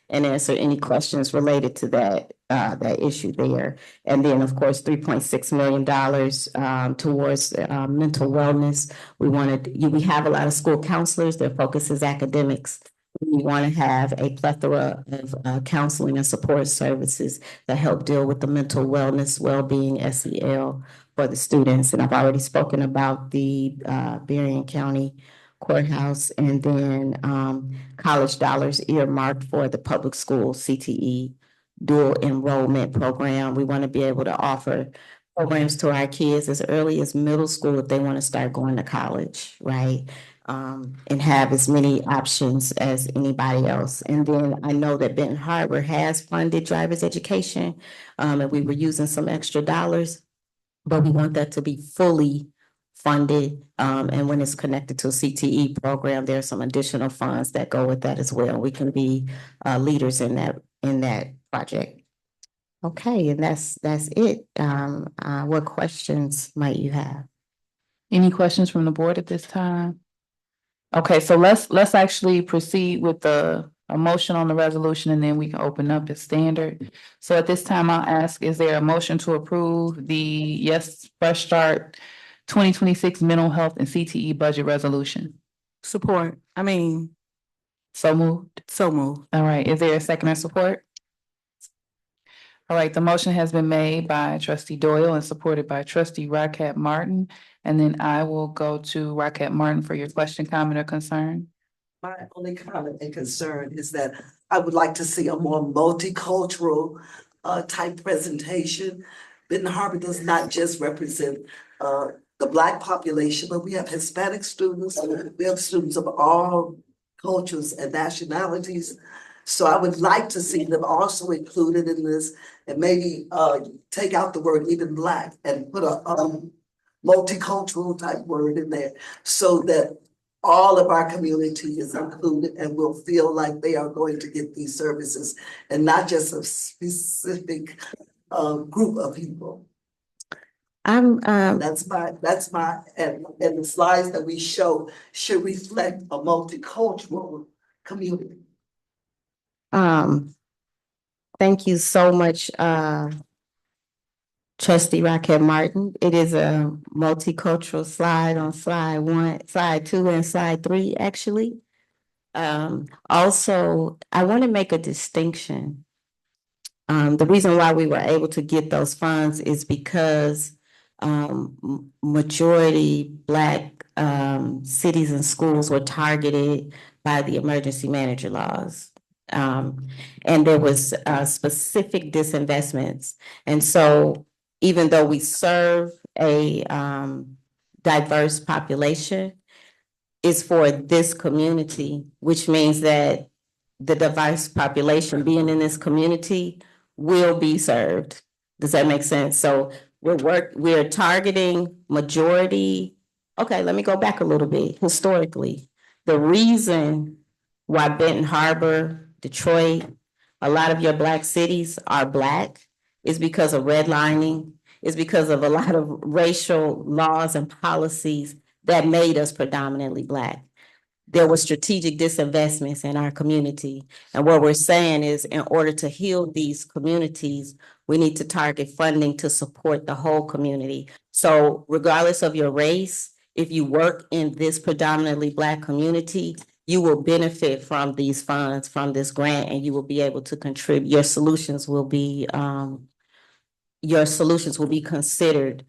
and answer any questions related to that issue there. And then, of course, $3.6 million towards mental wellness. We have a lot of school counselors. Their focus is academics. We want to have a plethora of counseling and support services that help deal with the mental wellness, well-being, SEL for the students. And I've already spoken about the Berrien County Courthouse, and then college dollars earmarked for the public school CTE dual enrollment program. We want to be able to offer programs to our kids as early as middle school if they want to start going to college, right? And have as many options as anybody else. And then I know that Benton Harbor has funded driver's education, and we were using some extra dollars, but we want that to be fully funded. And when it's connected to a CTE program, there are some additional funds that go with that as well. We can be leaders in that project. Okay, and that's it. What questions might you have? Any questions from the board at this time? Okay, so let's actually proceed with a motion on the resolution, and then we can open up as standard. So at this time, I'll ask, is there a motion to approve the Yes Fresh Start 2026 mental health and CTE budget resolution? Support. So moved. So moved. All right, is there a second or support? All right, the motion has been made by trustee Doyle and supported by trustee Rocket Martin. And then I will go to Rocket Martin for your question, comment, or concern. My only comment and concern is that I would like to see a more multicultural type presentation. Benton Harbor does not just represent the Black population, but we have Hispanic students, we have students of all cultures and nationalities. So I would like to see them also included in this, and maybe take out the word even Black and put a multicultural type word in there, so that all of our community is included and will feel like they are going to get these services, and not just a specific group of people. That's my and the slides that we show should reflect a multicultural community. Thank you so much, Trustee Raquel Martin. It is a multicultural slide on slide one, slide two, and slide three, actually. Also, I want to make a distinction. The reason why we were able to get those funds is because majority Black cities and schools were targeted by the emergency manager laws. And there was specific disinvestments. And so even though we serve a diverse population, it's for this community, which means that the diverse population being in this community will be served. Does that make sense? So we're targeting majority. Okay, let me go back a little bit. Historically, the reason why Benton Harbor, Detroit, a lot of your Black cities are Black is because of redlining, is because of a lot of racial laws and policies that made us predominantly Black. There were strategic disinvestments in our community. And what we're saying is, in order to heal these communities, we need to target funding to support the whole community. So regardless of your race, if you work in this predominantly Black community, you will benefit from these funds, from this grant, and you will be able to contribute. Your solutions will be considered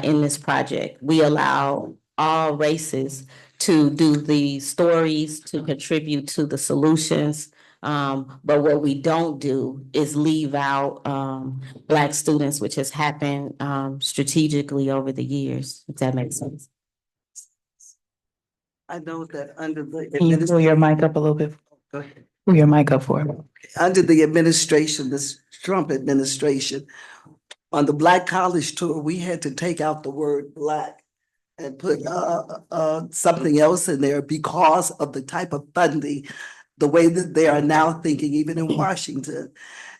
in this project. We allow all races to do the stories, to contribute to the solutions. But what we don't do is leave out Black students, which has happened strategically over the years, if that makes sense. I know that under the Can you pull your mic up a little bit? Go ahead. Pull your mic up for me. Under the administration, this Trump administration, on the Black College Tour, we had to take out the word Black and put something else in there because of the type of funding, the way that they are now thinking, even in Washington.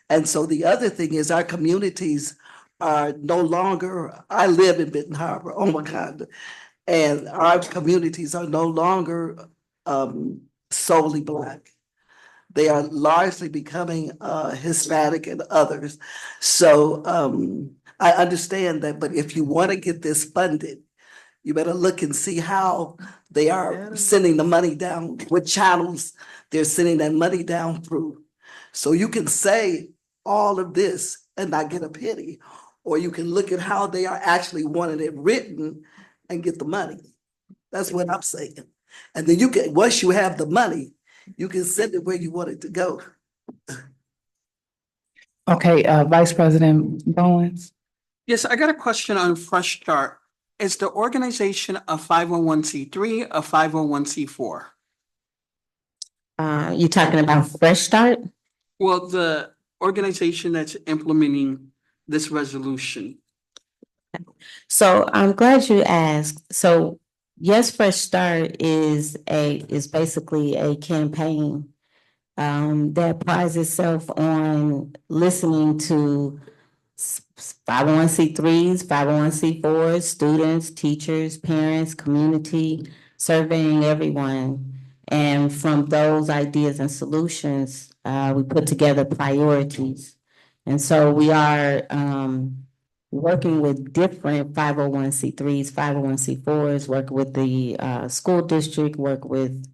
And so the other thing is our communities are no longer, I live in Benton Harbor, Omakanda, and our communities are no longer solely Black. They are largely becoming Hispanic and others. So I understand that, but if you want to get this funded, you better look and see how they are sending the money down, what channels they're sending that money down through. So you can say all of this and not get a penny, or you can look at how they are actually wanting it written and get the money. That's what I'm saying. And then you can, once you have the money, you can send it where you want it to go. Okay, Vice President Bowens. Yes, I got a question on Fresh Start. Is the organization a 501c3, a 501c4? You talking about Fresh Start? Well, the organization that's implementing this resolution. So I'm glad you asked. So Yes, Fresh Start is basically a campaign that prides itself on listening to 501c3s, 501c4s, students, teachers, parents, community, surveying everyone. And from those ideas and solutions, we put together priorities. And so we are working with different 501c3s, 501c4s, work with the school district, work with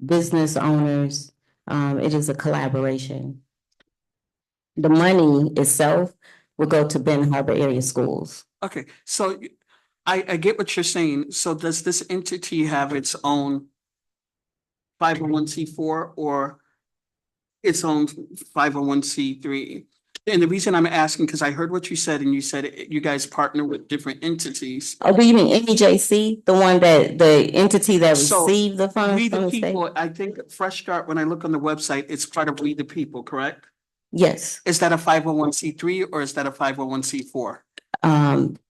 business owners. It is a collaboration. The money itself will go to Benton Harbor area schools. Okay, so I get what you're saying. So does this entity have its own 501c4 or its own 501c3? And the reason I'm asking, because I heard what you said, and you said you guys partner with different entities. Oh, do you mean NEJC, the one that, the entity that So, received the funds We from the the state? People, I think Fresh Start, when I look on the website, it's part of We the People, correct? Yes. Is that a 501c3 or is that a 501c4?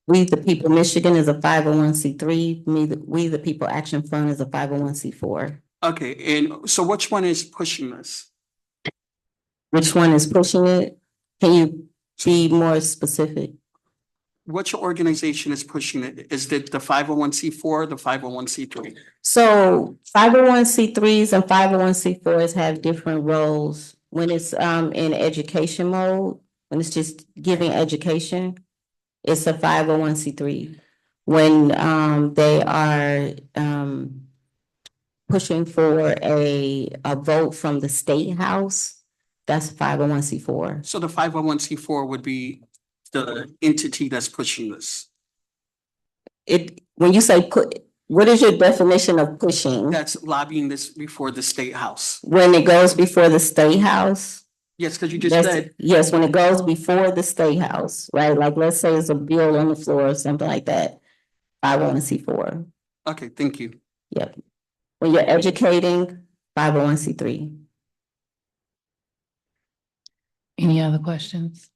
We the People Michigan is a 501c3. We the People Action Fund is a 501c4. Okay, and so which one is pushing this? Which one is pushing it? Can you be more specific? Which organization is pushing it? Is it the 501c4 or the 501c3? So 501c3s and 501c4s have different roles. When it's in education mode, when it's just giving education, It's a 501c3. When they are pushing for a vote from the state house, that's 501c4. So the 501c4 would be the entity that's pushing this. When you say put, what is your definition of pushing? That's lobbying this before the state house. When it goes before the state house? Yes, because you just said, Yes, when it goes before the state house, right? Like, let's say it's a bill on the floor or something like that. 501c4. okay, thank you. Yep. When you're educating, 501c3. Any other questions?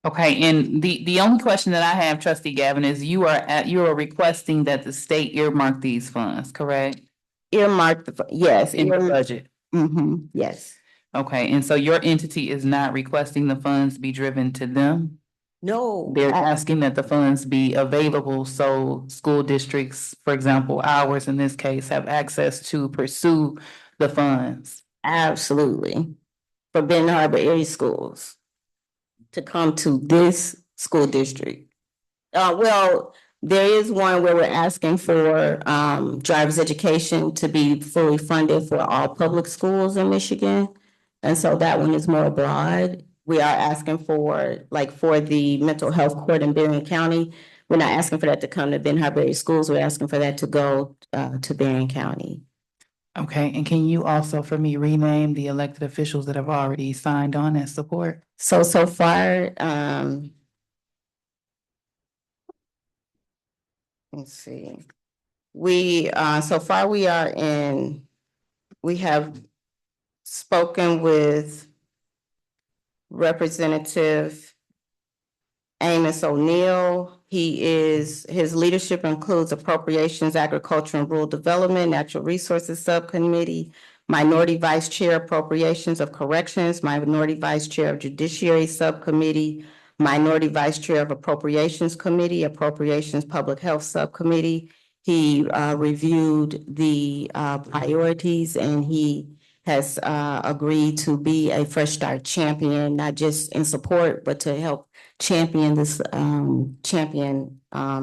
Okay, and the only question that I have, trustee Gavin, is you are requesting that the state earmark these funds, correct? Earmark, yes. In the budget. Yes. Okay, and so your entity is not requesting the funds be driven to them? No. They're asking that the funds be available so school districts, for example, ours in this case, have access to pursue the funds. Absolutely. For Benton Harbor area schools to come to this school district. Well, there is one where we're asking for driver's education to be fully funded for all public schools in Michigan. And so that one is more broad. We are asking for, like, for the mental health court in Berrien County. We're not asking for that to come to Benton Harbor area schools. We're asking for that to go to Berrien County. Okay, and can you also for me rename the elected officials that have already signed on as support? So far, let's see. So far we have spoken with Representative Amos O'Neill. His leadership includes Appropriations, Agriculture and Rural Development, Natural Resources Subcommittee, Minority Vice Chair Appropriations of Corrections, Minority Vice Chair of Judiciary Subcommittee, Minority Vice Chair of Appropriations Committee, Appropriations Public Health Subcommittee. He reviewed the priorities and he has agreed to be a Fresh Start champion, not just in support, but to help champion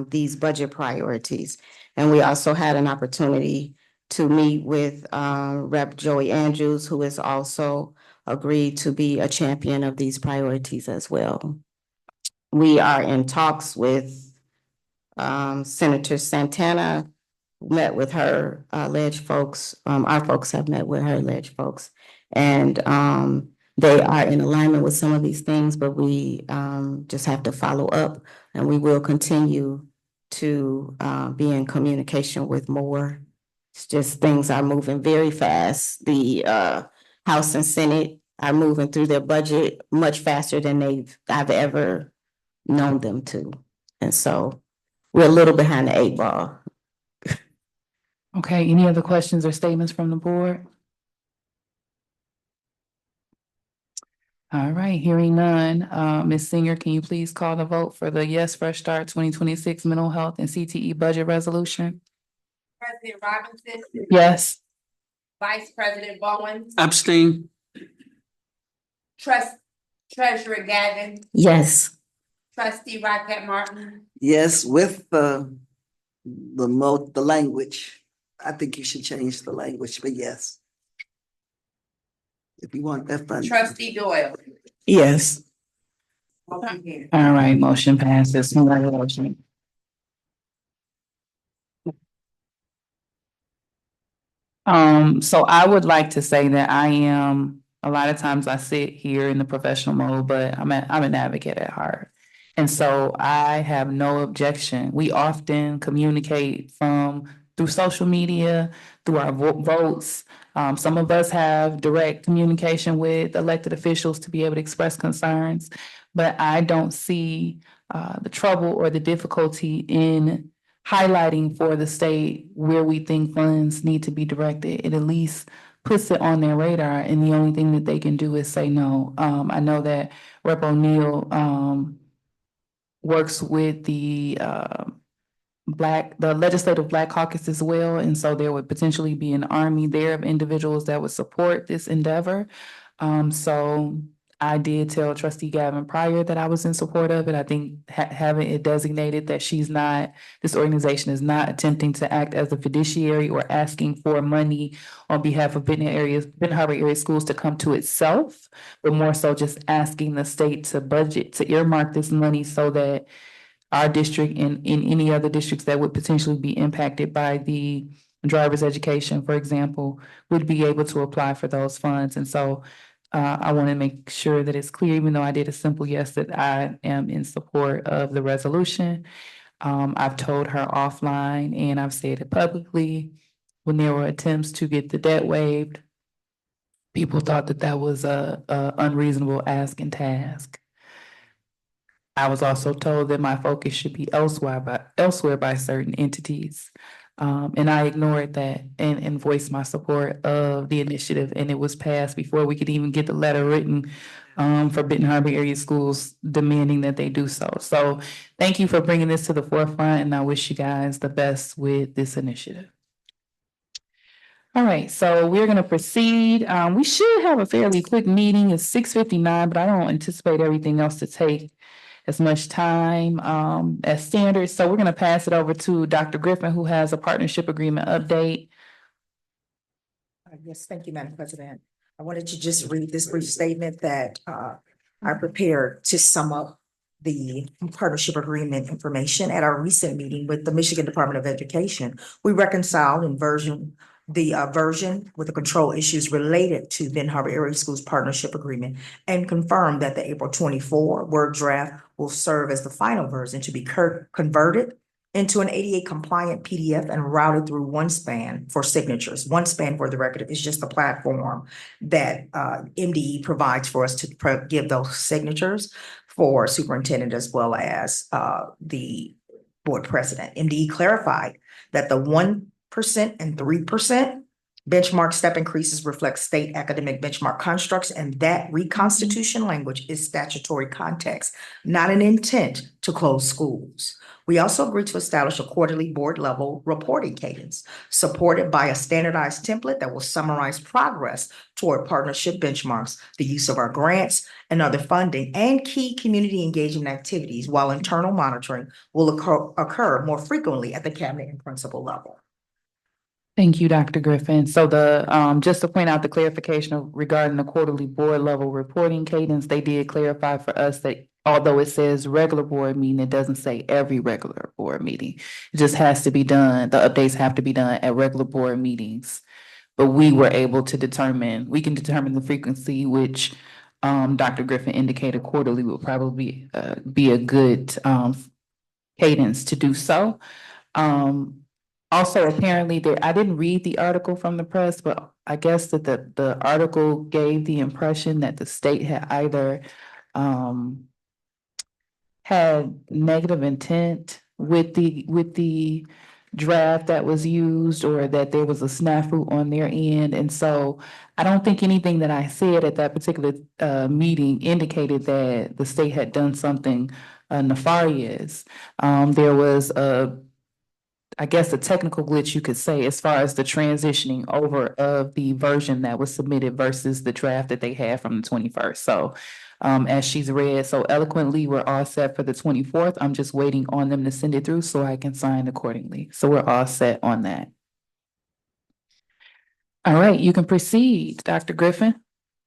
these budget priorities. And we also had an opportunity to meet with Rep. Joey Andrews, who has also agreed to be a champion of these priorities as well. We are in talks with Senator Santana, met with her ledge folks. Our folks have met with her ledge folks, and they are in alignment with some of these things, but we just have to follow up, and we will continue to be in communication with more. It's just things are moving very fast. The House and Senate are moving through their budget much faster than I've ever known them to, and so we're a little behind the 8 ball. Okay, any other questions or statements from the board? All right, hearing none. Ms. Singer, can you please call the vote for the Yes Fresh Start 2026 Mental Health and CTE Budget Resolution? President Robinson, Yes. Vice President Bowen, Abstain. Treasurer Gavin, Yes. Trustee Rocket Martin, Yes, with the language. I think you should change the language, but yes. If you want that fun. Trustee Doyle. Yes. Motion carries. All right, motion passes. Congratulations. So I would like to say that a lot of times I sit here in the professional mode, but I'm an advocate at heart. And so I have no objection. We often communicate through social media, through our votes. Some of us have direct communication with elected officials to be able to express concerns, but I don't see the trouble or the difficulty in highlighting for the state where we think funds need to be directed. It at least puts it on their radar, and the only thing that they can do is say no. I know that Rep. O'Neill works with the Legislative Black Caucus as well, and so there would potentially be an army there of individuals that would support this endeavor. So I did tell trustee Gavin prior that I was in support of it. I think having it designated that this organization is not attempting to act as a fiduciary or asking for money on behalf of Benton Harbor area schools to come to itself, but more so just asking the state to budget, to earmark this money so that our district and in any other districts that would potentially be impacted by the driver's education, for example, would be able to apply for those funds. And so I want to make sure that it's clear, even though I did a simple yes, that I am in support of the resolution. I've told her offline and I've said it publicly, when there were attempts to get the debt waived, people thought that that was a unreasonable ask and task. I was also told that my focus should be elsewhere by certain entities. And I ignored that and voiced my support of the initiative, and it was passed before we could even get the letter written for Benton Harbor area schools demanding that they do so. So thank you for bringing this to the forefront, and I wish you guys the best with this initiative. All right, so we're gonna proceed. We should have a fairly quick meeting. It's 6:59, but I don't anticipate everything else to take as much time as standard. So we're gonna pass it over to Dr. Griffin, who has a partnership agreement update. Yes, thank you, Madam President. I wanted to just read this brief statement that I prepared to sum up the partnership agreement information at our recent meeting with the Michigan Department of Education. We reconciled the version with the control issues related to Benton Harbor Area Schools Partnership Agreement and confirmed that the April 24 Word draft will serve as the final version to be converted into an ADA compliant PDF and routed through OneSpan for signatures. OneSpan, for the record, is just a platform that MDE provides for us to give those signatures for superintendent as well as the board president. MDE clarified that the 1% and 3% benchmark step increases reflect state academic benchmark constructs, and that reconstitution language is statutory context, not an intent to close schools. We also agreed to establish a quarterly board level reporting cadence supported by a standardized template that will summarize progress toward partnership benchmarks, the use of our grants and other funding, and key community engagement activities, while internal monitoring will occur more frequently at the cabinet and principal level. Thank you, Dr. Griffin. So just to point out the clarification regarding the quarterly board level reporting cadence, they did clarify for us that although it says regular board meeting, it doesn't say every regular board meeting. It just has to be done, the updates have to be done at regular board meetings. But we were able to determine the frequency, which Dr. Griffin indicated quarterly would probably be a good cadence to do so. Also, apparently I didn't read the article from the press, but I guess that the article gave the impression that the state had either had negative intent with the draft that was used, or that there was a snafu on their end. And so I don't think anything that I said at that particular meeting indicated that the state had done something nefarious. There was I guess a technical glitch, you could say, as far as the transitioning over of the version that was submitted versus the draft that they had from the 21st. So as she's read so eloquently, we're all set for the 24th. I'm just waiting on them to send it through so I can sign accordingly. So we're all set on that. All right, you can proceed, Dr. Griffin.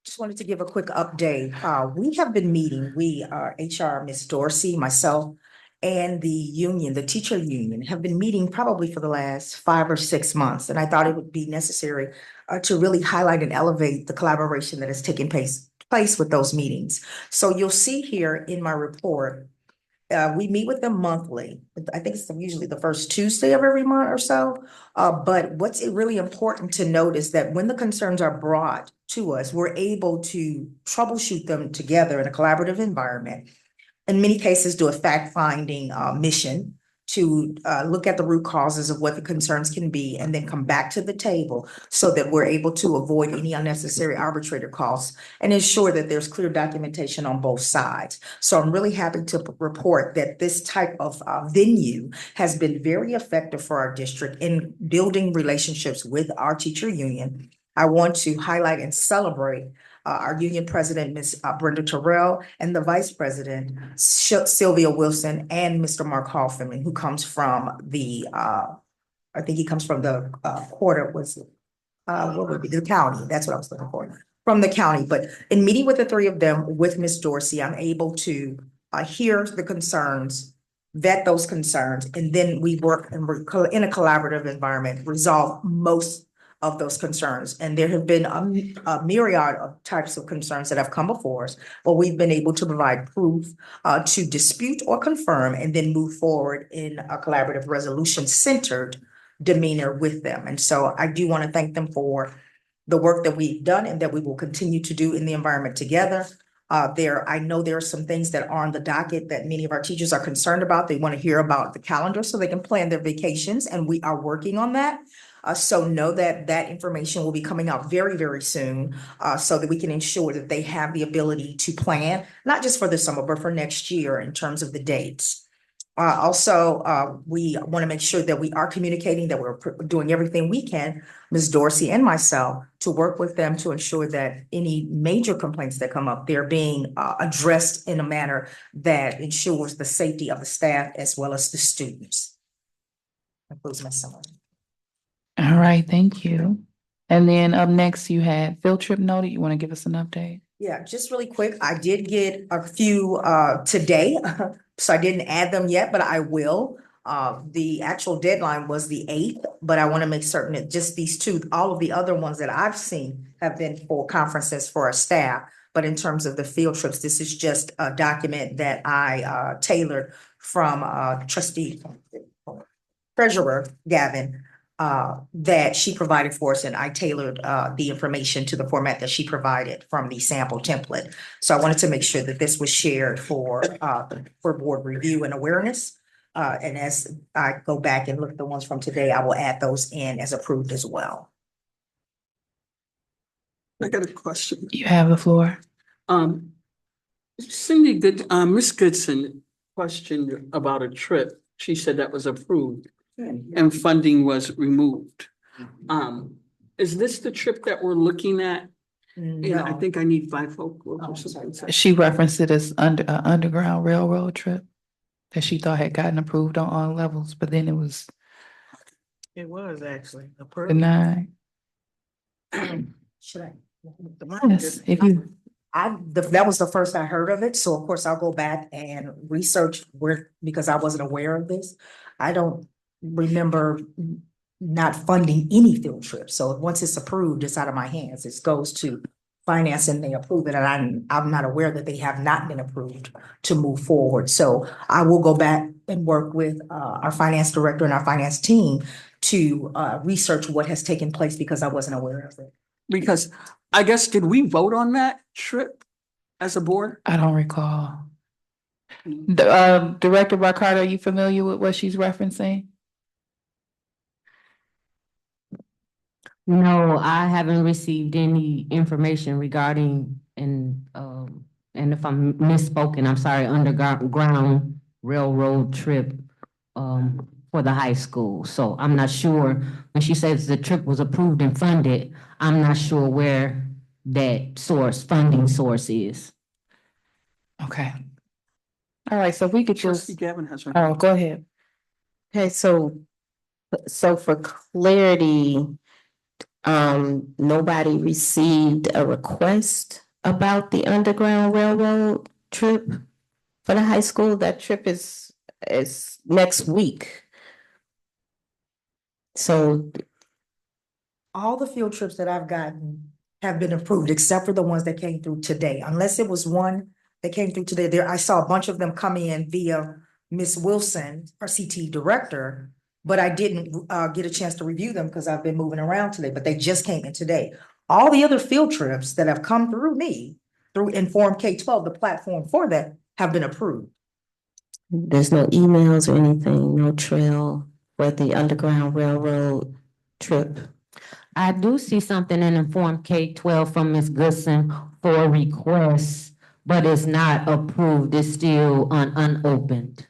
Just wanted to give a quick update. We have been meeting, our HR, Ms. Dorsey, myself, and the union, the teacher union, have been meeting probably for the last 5 or 6 months. And I thought it would be necessary to really highlight and elevate the collaboration that has taken place with those meetings. So you'll see here in my report, we meet with them monthly. I think it's usually the first Tuesday of every month or so. But what's really important to note is that when the concerns are brought to us, we're able to troubleshoot them together in a collaborative environment. In many cases, do a fact-finding mission to look at the root causes of what the concerns can be, and then come back to the table so that we're able to avoid any unnecessary arbitrator costs and ensure that there's clear documentation on both sides. So I'm really happy to report that this type of venue has been very effective for our district in building relationships with our teacher union. I want to highlight and celebrate our union president, Ms. Brenda Terrell, and the vice president, Sylvia Wilson, and Mr. Mark Hoffman, who comes from the, I think he comes from the, quarter, what would be the county? That's what I was looking for, from the county. But in meeting with the three of them, with Ms. Dorsey, I'm able to, hear the concerns, vet those concerns, and then we work in a collaborative environment, resolve most of those concerns. And there have been a myriad of types of concerns that have come before us, but we've been able to provide proof to dispute or confirm, and then move forward in a collaborative resolution centered demeanor with them. And so I do want to thank them for the work that we've done and that we will continue to do in the environment together. I know there are some things that are on the docket that many of our teachers are concerned about. They want to hear about the calendar so they can plan their vacations, and we are working on that. So know that that information will be coming out very, very soon, so that we can ensure that they have the ability to plan, not just for the summer, but for next year in terms of the dates. Also, we want to make sure that we are communicating, that we're doing everything we can, Ms. Dorsey and myself, to work with them to ensure that any major complaints that come up, they're being addressed in a manner that ensures the safety of the staff as well as the students. That concludes my summary. All right, thank you. And then up next, you had field trip noted. You want to give us an update? Yeah, just really quick, I did get a few today, so I didn't add them yet, but I will. The actual deadline was the 8th, but I want to make certain that just these two, all of the other ones that I've seen have been for conferences for our staff. But in terms of the field trips, this is just a document that I tailored from trustee treasurer Gavin, that she provided for us, and I tailored the information to the format that she provided from the sample template. So I wanted to make sure that this was shared for board review and awareness. And as I go back and look at the ones from today, I will add those in as approved as well. I got a question. You have the floor. Miss Goodson questioned about a trip. She said that was approved and funding was removed. Is this the trip that we're looking at? Yeah, I think I need bifocal or something. She referenced it as underground railroad trip that she thought had gotten approved on all levels, but then it was It was actually approved. denied. Should I? Yes, if you, That was the first I heard of it, so of course I'll go back and research where, because I wasn't aware of this. I don't remember not funding any field trips, so once it's approved, it's out of my hands. It goes to finance and they approve it, and I'm not aware that they have not been approved to move forward. So I will go back and work with our finance director and our finance team to research what has taken place, because I wasn't aware of it. Because I guess, did we vote on that trip as a board? I don't recall. Director Ricardo, are you familiar with what she's referencing? No, I haven't received any information regarding, and if I'm misspoken, I'm sorry, underground railroad trip for the high school. So I'm not sure, when she says the trip was approved and funded, I'm not sure where that funding source is. Okay. All right, so if we could Trustee just, Gavin has her. oh, go ahead. Okay, so for clarity, nobody received a request about the Underground Railroad trip for the high school. That trip is next week. So All the field trips that I've gotten have been approved, except for the ones that came through today. Unless it was one that came through today, I saw a bunch of them come in via Miss Wilson, our CT director, but I didn't get a chance to review them because I've been moving around today, but they just came in today. All the other field trips that have come through me, through Inform K-12, the platform for that, have been approved. there's no emails or anything, no trail for the Underground Railroad trip. I do see something in Inform K-12 from Ms. Goodson for requests, but it's not approved. It's still unopened.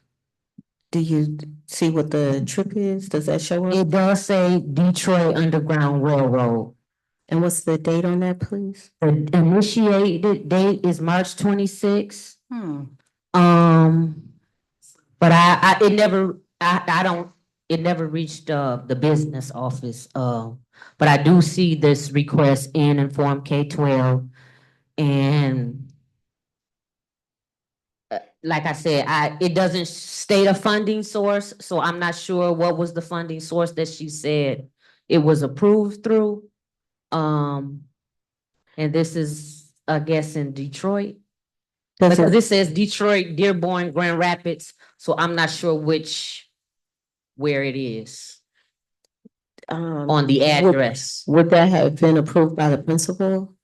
Do you see what the trip is? Does that show up? It does say Detroit Underground Railroad. And what's the date on that, please? The initiated date is March 26th. Hmm. But it never, I don't, it never reached, the business office, but I do see this request in Inform K-12. And like I said, it doesn't state a funding source, so I'm not sure what was the funding source that she said it was approved through. And this is, I guess, in Detroit. Does Because it, it says Detroit, Dearborn, Grand Rapids, so I'm not sure where it is on the address. would that have been approved by the principal?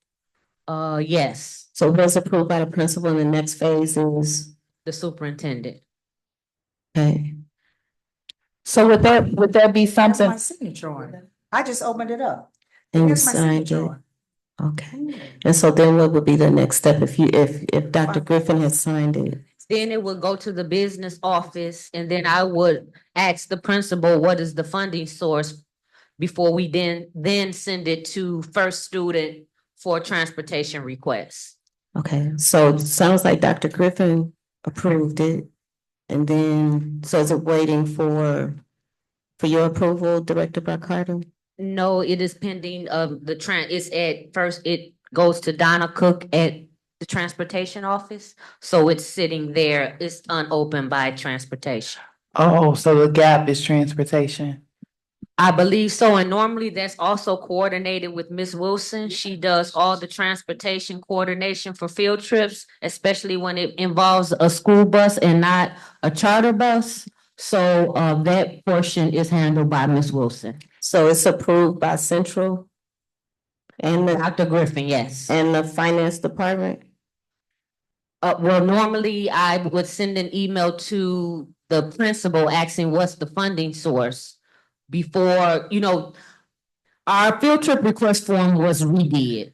Yes, So it was approved by the principal and the next phase is, the superintendent. okay. So would that be That's something? my signature on it. I just opened it up. And you Here's my signed signature it. on it. Okay. And so then what would be the next step if Dr. Griffin had signed it? Then it would go to the business office, and then I would ask the principal, what is the funding source? Before we then send it to first student for transportation requests. Okay, so it sounds like Dr. Griffin approved it. And then, so is it waiting for your approval, Director Brockhardt? No, it is pending it's at first, it goes to Donna Cook at the transportation office. So it's sitting there, it's unopened by transportation. Oh, so the gap is transportation. I believe so, and normally that's also coordinated with Ms. Wilson. She does all the transportation coordination for field trips, especially when it involves a school bus and not a charter bus. So that portion is handled by Ms. Wilson. So it's approved by Central and Dr. Griffin, yes. and the finance department? Well, normally I would send an email to the principal asking what's the funding source before, our field trip request form was redid.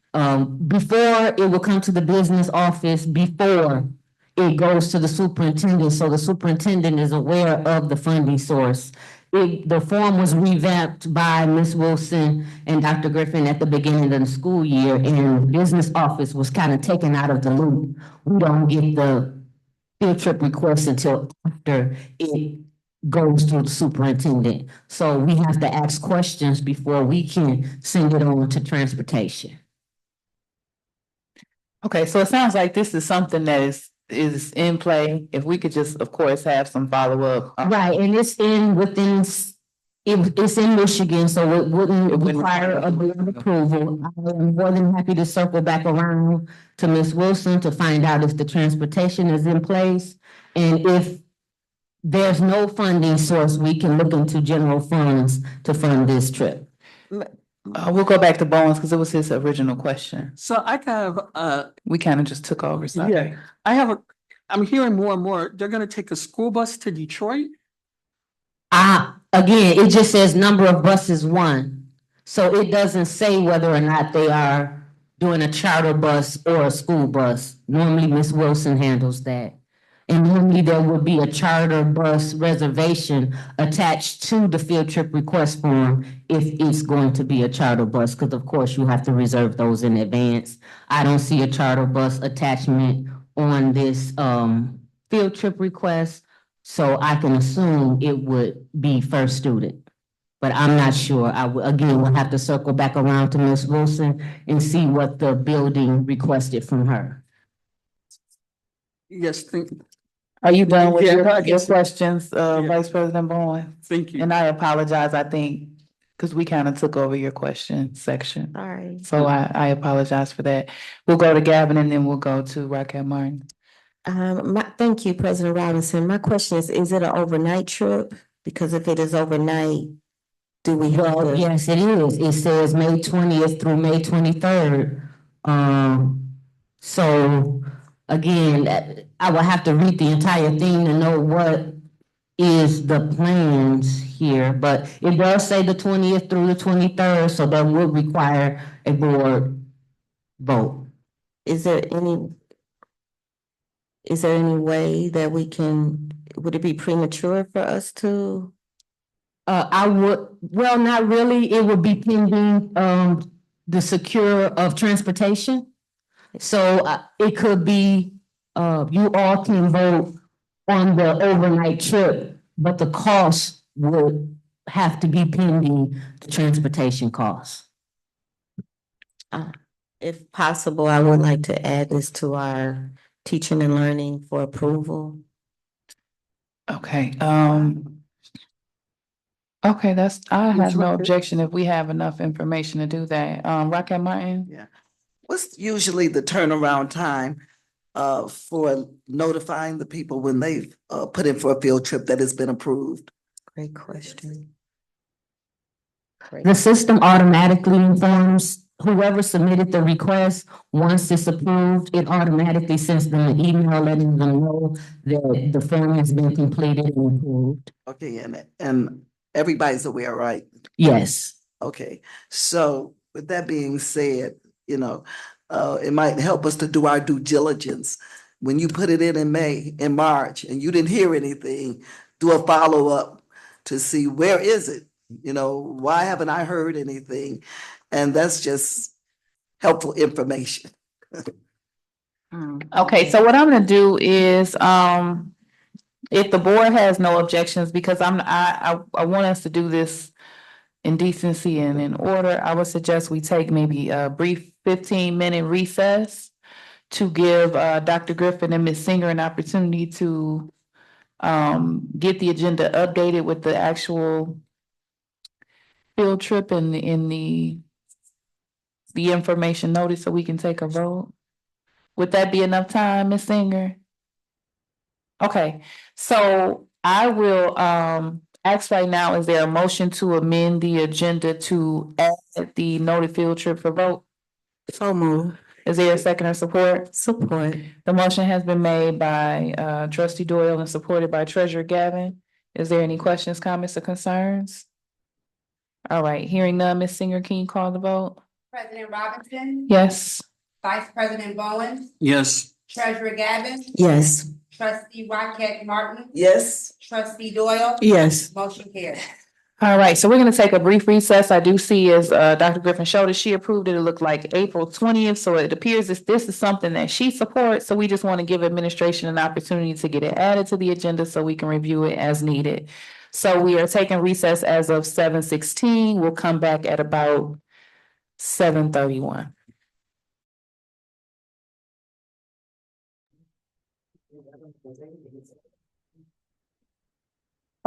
Before it will come to the business office, before it goes to the superintendent, so the superintendent is aware of the funding source. The form was revamped by Ms. Wilson and Dr. Griffin at the beginning of the school year, and the business office was kind of taken out of the loop. We don't get the field trip request until after it goes through the superintendent. So we have to ask questions before we can send it on to transportation. Okay, so it sounds like this is something that is in play. If we could just, of course, have some follow-up. Right, and it's it's in Michigan, so it wouldn't require a board approval. I am more than happy to circle back around to Ms. Wilson to find out if the transportation is in place. And if there's no funding source, we can look into general funds to fund this trip. We'll go back to Bowen's because it was his original question. So I have, We kind of just took over, sorry. yeah, I'm hearing more and more, they're gonna take a school bus to Detroit? Again, it just says number of buses, one. So it doesn't say whether or not they are doing a charter bus or a school bus. Normally, Ms. Wilson handles that. And normally there would be a charter bus reservation attached to the field trip request form if it's going to be a charter bus, because of course you have to reserve those in advance. I don't see a charter bus attachment on this field trip request, so I can assume it would be first student. But I'm not sure. Again, we'll have to circle back around to Ms. Wilson and see what the building requested from her. Yes, Are you done with Yeah, I your guess so. questions, Vice President Bowen? thank you. And I apologize, I think, because we kind of took over your question section. All right. So I apologize for that. We'll go to Gavin and then we'll go to Raquel Martin. Thank you, President Robinson. My question is it an overnight trip? Because if it is overnight, do we have Well, to? yes, it is. It says May 20th through May 23rd. So again, I will have to read the entire thing to know what is the plans here, but it does say the 20th through the 23rd, so that would require a board vote. Is there any way that would it be premature for us to? Well, not really. It would be pending, the secure of transportation. So it could be, you all can vote on the overnight trip, but the cost would have to be pending the transportation costs. If possible, I would like to add this to our teaching and learning for approval. Okay, okay, I have no objection if we have enough information to do that. Rocket Martin? Yeah. What's usually the turnaround time for notifying the people when they've put in for a field trip that has been approved? Great question. The system automatically informs whoever submitted the request. Once it's approved, it automatically sends them an email letting them know that the form has been completed and approved. Okay, and everybody's aware, right? Yes. Okay, so with that being said, it might help us to do our due diligence. When you put it in March, and you didn't hear anything, do a follow-up to see where is it? Why haven't I heard anything? And that's just helpful information. Okay, so what I'm gonna do is, if the board has no objections, because I want us to do this in decency and in order, I would suggest we take maybe a brief 15-minute recess to give Dr. Griffin and Ms. Singer an opportunity to get the agenda updated with the actual field trip and the information notice so we can take a vote. Would that be enough time, Ms. Singer? Okay, so I will ask right now, is there a motion to amend the agenda to add the noted field trip for vote? So move. Is there a second or support? Support. The motion has been made by trustee Doyle and supported by treasurer Gavin. Is there any questions, comments, or concerns? All right, hearing none, Ms. Singer, can you call the vote? President Robinson. Yes. Vice President Bowen. Yes. Treasurer Gavin. Yes. Trustee Rocket Martin. Yes. Trustee Doyle. Yes. Motion carries. All right, so we're gonna take a brief recess. I do see as Dr. Griffin showed us, she approved it. It looked like April 20th, so it appears this is something that she supports. So we just want to give administration an opportunity to get it added to the agenda so we can review it as needed. So we are taking recess as of 7:16. We'll come back at about 7:31.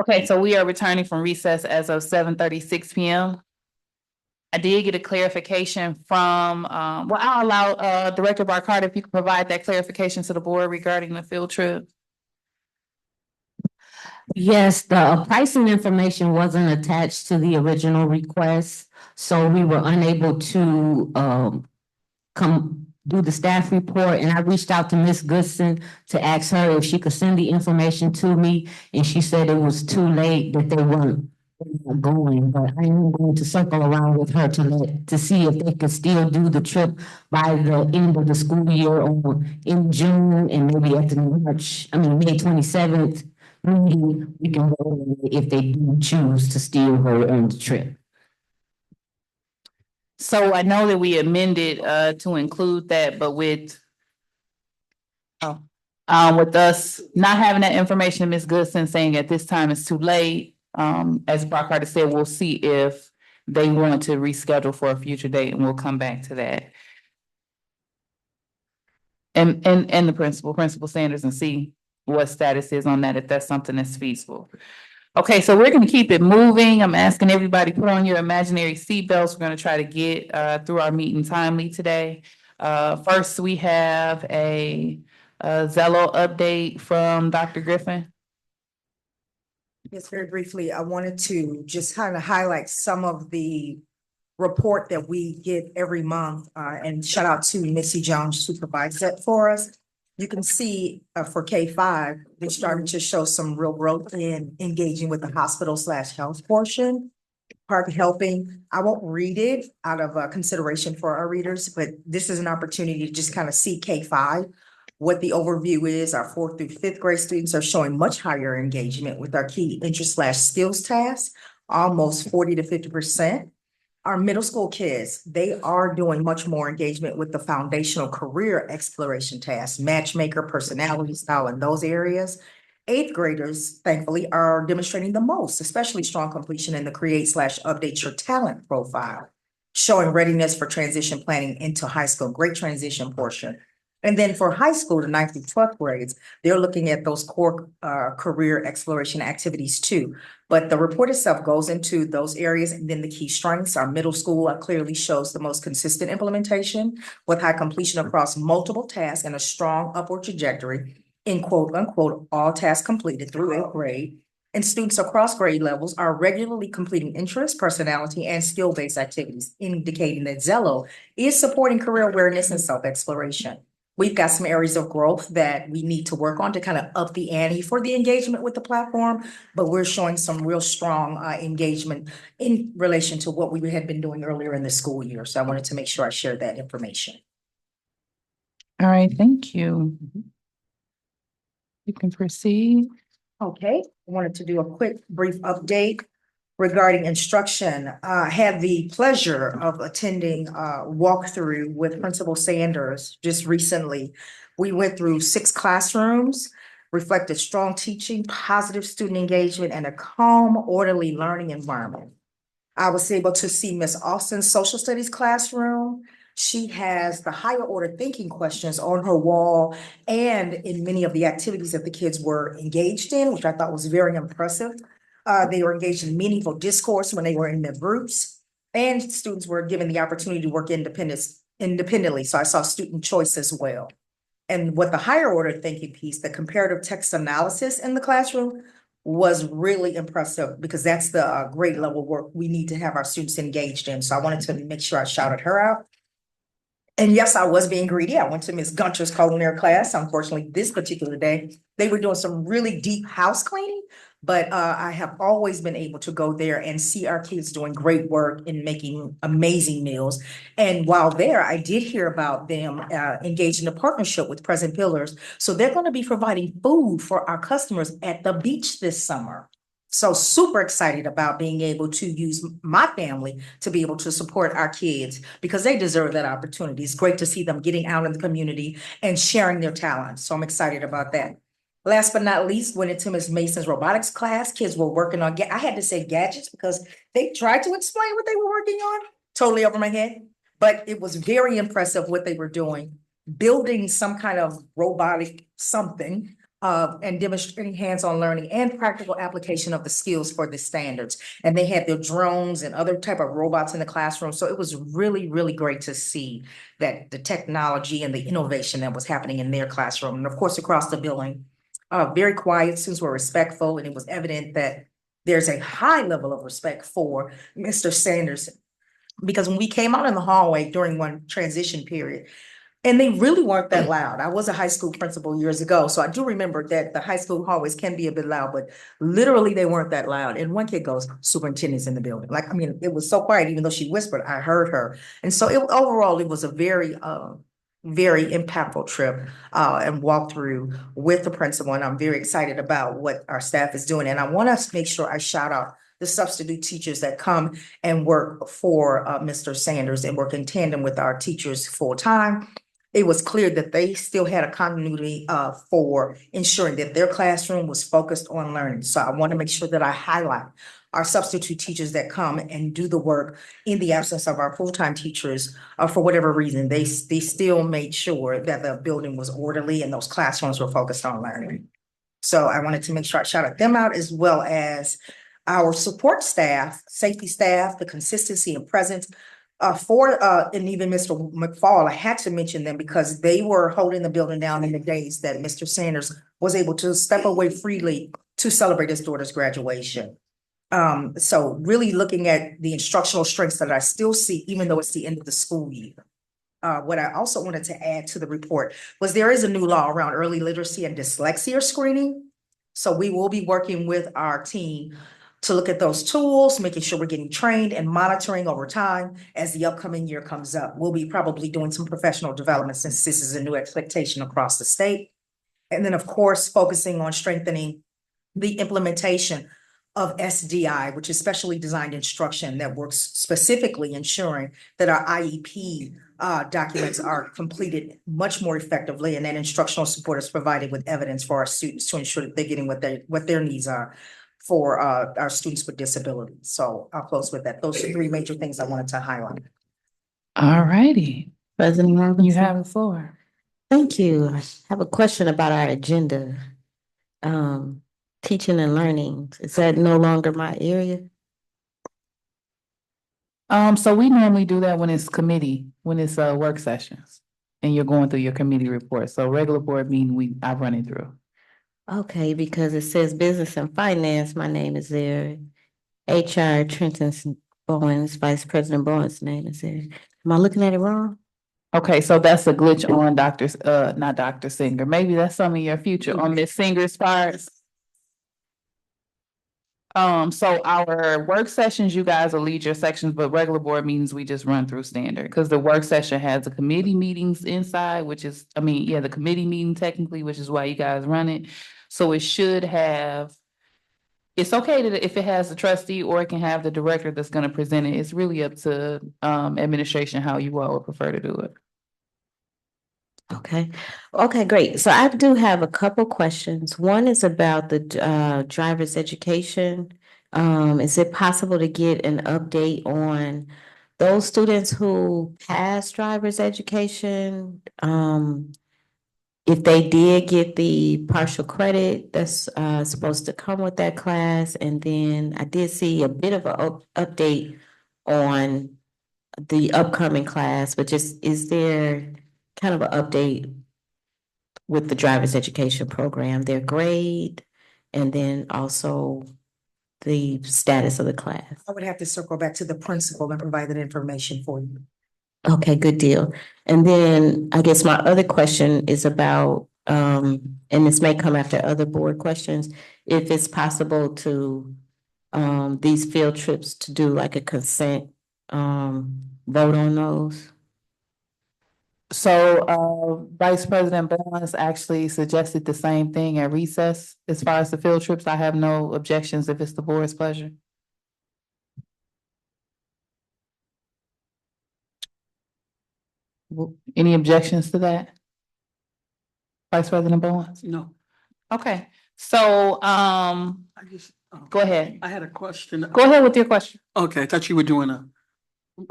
Okay, so we are returning from recess as of 7:36 p.m. I did get a clarification from, I'll allow Director Barkard if you could provide that clarification to the board regarding the field trip. Yes, the pricing information wasn't attached to the original request, so we were unable to come do the staff report, and I reached out to Ms. Goodson to ask her if she could send the information to me, and she said it was too late, that they weren't going, but I am going to circle around with her to see if they could still do the trip by the end of the school year or in June, and maybe at the May 27th meeting, we can vote if they do choose to still go on the trip. So I know that we amended to include that, but with us not having that information, Ms. Goodson saying at this time it's too late. As Brock Carter said, we'll see if they want to reschedule for a future date, and we'll come back to that. And the Principal Sanders, and see what status is on that, if that's something that's feasible. Okay, so we're gonna keep it moving. I'm asking everybody, put on your imaginary seatbelts. We're gonna try to get through our meeting timely today. First, we have a Zello update from Dr. Griffin. Yes, very briefly, I wanted to just kind of highlight some of the report that we get every month, and shout out to Missy Jones, supervised that for us. You can see for K-5, they're starting to show some real growth in engaging with the hospital/health portion. Part of helping, I won't read it out of consideration for our readers, but this is an opportunity to just kind of see K-5. What the overview is, our 4th through 5th grade students are showing much higher engagement with our key interest/skills tasks, almost 40 to 50%. our middle school kids, they are doing much more engagement with the foundational career exploration tasks, matchmaker, personality style in those areas. Eighth graders, thankfully, are demonstrating the most, especially strong completion in the create/update your talent profile, showing readiness for transition planning into high school, great transition portion. And then for high school, the 9th through 12th grades, they're looking at those core career exploration activities too. But the report itself goes into those areas, and then the key strengths. Our middle school clearly shows the most consistent implementation with high completion across multiple tasks and a strong upward trajectory in quote unquote, all tasks completed through 8th grade. And students across grade levels are regularly completing interest, personality, and skill-based activities, indicating that Zello is supporting career awareness and self-exploration. We've got some areas of growth that we need to work on to kind of up the ante for the engagement with the platform, but we're showing some real strong engagement in relation to what we had been doing earlier in the school year. So I wanted to make sure I shared that information. All right, thank you. You can proceed. Okay, I wanted to do a quick brief update regarding instruction. I had the pleasure of attending a walkthrough with Principal Sanders just recently. We went through 6 classrooms, reflected strong teaching, positive student engagement, and a calm, orderly learning environment. I was able to see Miss Austin's social studies classroom. She has the higher order thinking questions on her wall and in many of the activities that the kids were engaged in, which I thought was very impressive. They were engaged in meaningful discourse when they were in their groups, and students were given the opportunity to work independently. So I saw student choice as well. And with the higher order thinking piece, the comparative text analysis in the classroom was really impressive because that's the grade level work we need to have our students engaged in. So I wanted to make sure I shouted her out. And yes, I was being greedy. I went to Miss Gunter's culinary class. Unfortunately, this particular day, they were doing some really deep house cleaning, but I have always been able to go there and see our kids doing great work in making amazing meals. And while there, I did hear about them engaged in a partnership with Present Pillars. So they're going to be providing food for our customers at the beach this summer. So super excited about being able to use my family to be able to support our kids because they deserve that opportunity. It's great to see them getting out in the community and sharing their talents. So I'm excited about that. Last but not least, went into Ms. Mason's robotics class. Kids were working on, I had to say gadgets because they tried to explain what they were working on, totally over my head. But it was very impressive what they were doing, building some kind of robotic something and demonstrating hands-on learning and practical application of the skills for the standards. And they had their drones and other type of robots in the classroom. So it was really, really great to see that the technology and the innovation that was happening in their classroom. And of course, across the building, very quiet, students were respectful, and it was evident that there's a high level of respect for Mr. Sanders. Because when we came out in the hallway during one transition period, and they really weren't that loud. I was a high school principal years ago, so I do remember that the high school hallways can be a bit loud, but literally they weren't that loud. And one kid goes, "Superintendent's in the building." Like, I mean, it was so quiet, even though she whispered, I heard her. And so overall, it was a very, very impactful trip and walkthrough with the principal. And I'm very excited about what our staff is doing. And I want to make sure I shout out the substitute teachers that come and work for Mr. Sanders and work in tandem with our teachers full time. It was clear that they still had a continuity for ensuring that their classroom was focused on learning. So I want to make sure that I highlight our substitute teachers that come and do the work in the absence of our full-time teachers. For whatever reason, they still made sure that the building was orderly and those classrooms were focused on learning. So I wanted to make sure I shouted them out, as well as our support staff, safety staff, the consistency and presence. And even Mr. McFall, I had to mention them because they were holding the building down in the days that Mr. Sanders was able to step away freely to celebrate his daughter's graduation. So really looking at the instructional strengths that I still see, even though it's the end of the school year. What I also wanted to add to the report was there is a new law around early literacy and dyslexia screening. So we will be working with our team to look at those tools, making sure we're getting trained and monitoring over time as the upcoming year comes up. We'll be probably doing some professional development since this is a new expectation across the state. And then, of course, focusing on strengthening the implementation of SDI, which is specially designed instruction that works specifically ensuring that our IEP documents are completed much more effectively, and that instructional support is provided with evidence for our students to ensure that they're getting what their needs are for our students with disabilities. So I'll close with that. Those are three major things I wanted to highlight. All righty, President Robinson. you have the floor. Thank you. I have a question about our agenda. Teaching and learning, is that no longer my area? So we normally do that when it's work sessions and you're going through your committee report. So regular board meeting, I run it through. Okay, because it says business and finance, my name is there. HR, Trenton Bowens, Vice President Bowens' name is there. Am I looking at it wrong? Okay, so that's a glitch on not Dr. Singer. Maybe that's some of your future on Miss Singer's part. So our work sessions, you guys will lead your sections, but regular board meetings, we just run through standard. Because the work session has the committee meetings inside, the committee meeting technically, which is why you guys run it. So it's okay if it has the trustee or it can have the director that's gonna present it. It's really up to administration how you all would prefer to do it. Okay, great. So I do have a couple questions. One is about the driver's education. Is it possible to get an update on those students who passed driver's education? If they did get the partial credit that's supposed to come with that class, and then I did see a bit of an update on the upcoming class, but just is there kind of an update with the driver's education program, their grade, and then also the status of the class? I would have to circle back to the principal and provide that information for you. Okay, good deal. And then I guess my other question is about, and this may come after other board questions, if it's possible to, these field trips to do like a consent, vote on those. So Vice President Bowens actually suggested the same thing at recess. As far as the field trips, I have no objections if it's the board's pleasure. Any objections to that? Vice President Bowens? No, Okay, so I just. go ahead. I had a question. Go ahead with your question. Okay, I thought you were doing a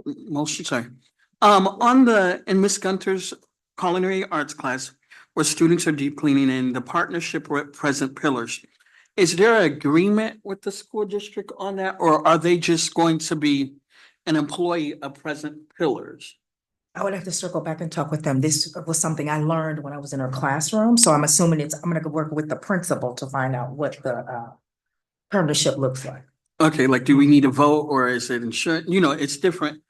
motion, sorry. In Miss Gunter's culinary arts class, where students are deep cleaning in the partnership with Present Pillars, is there an agreement with the school district on that, or are they just going to be an employee of Present Pillars? I would have to circle back and talk with them. This was something I learned when I was in her classroom, so I'm assuming I'm gonna go work with the principal to find out what the partnership looks like. Okay, like, do we need a vote, or is it insurance? It's different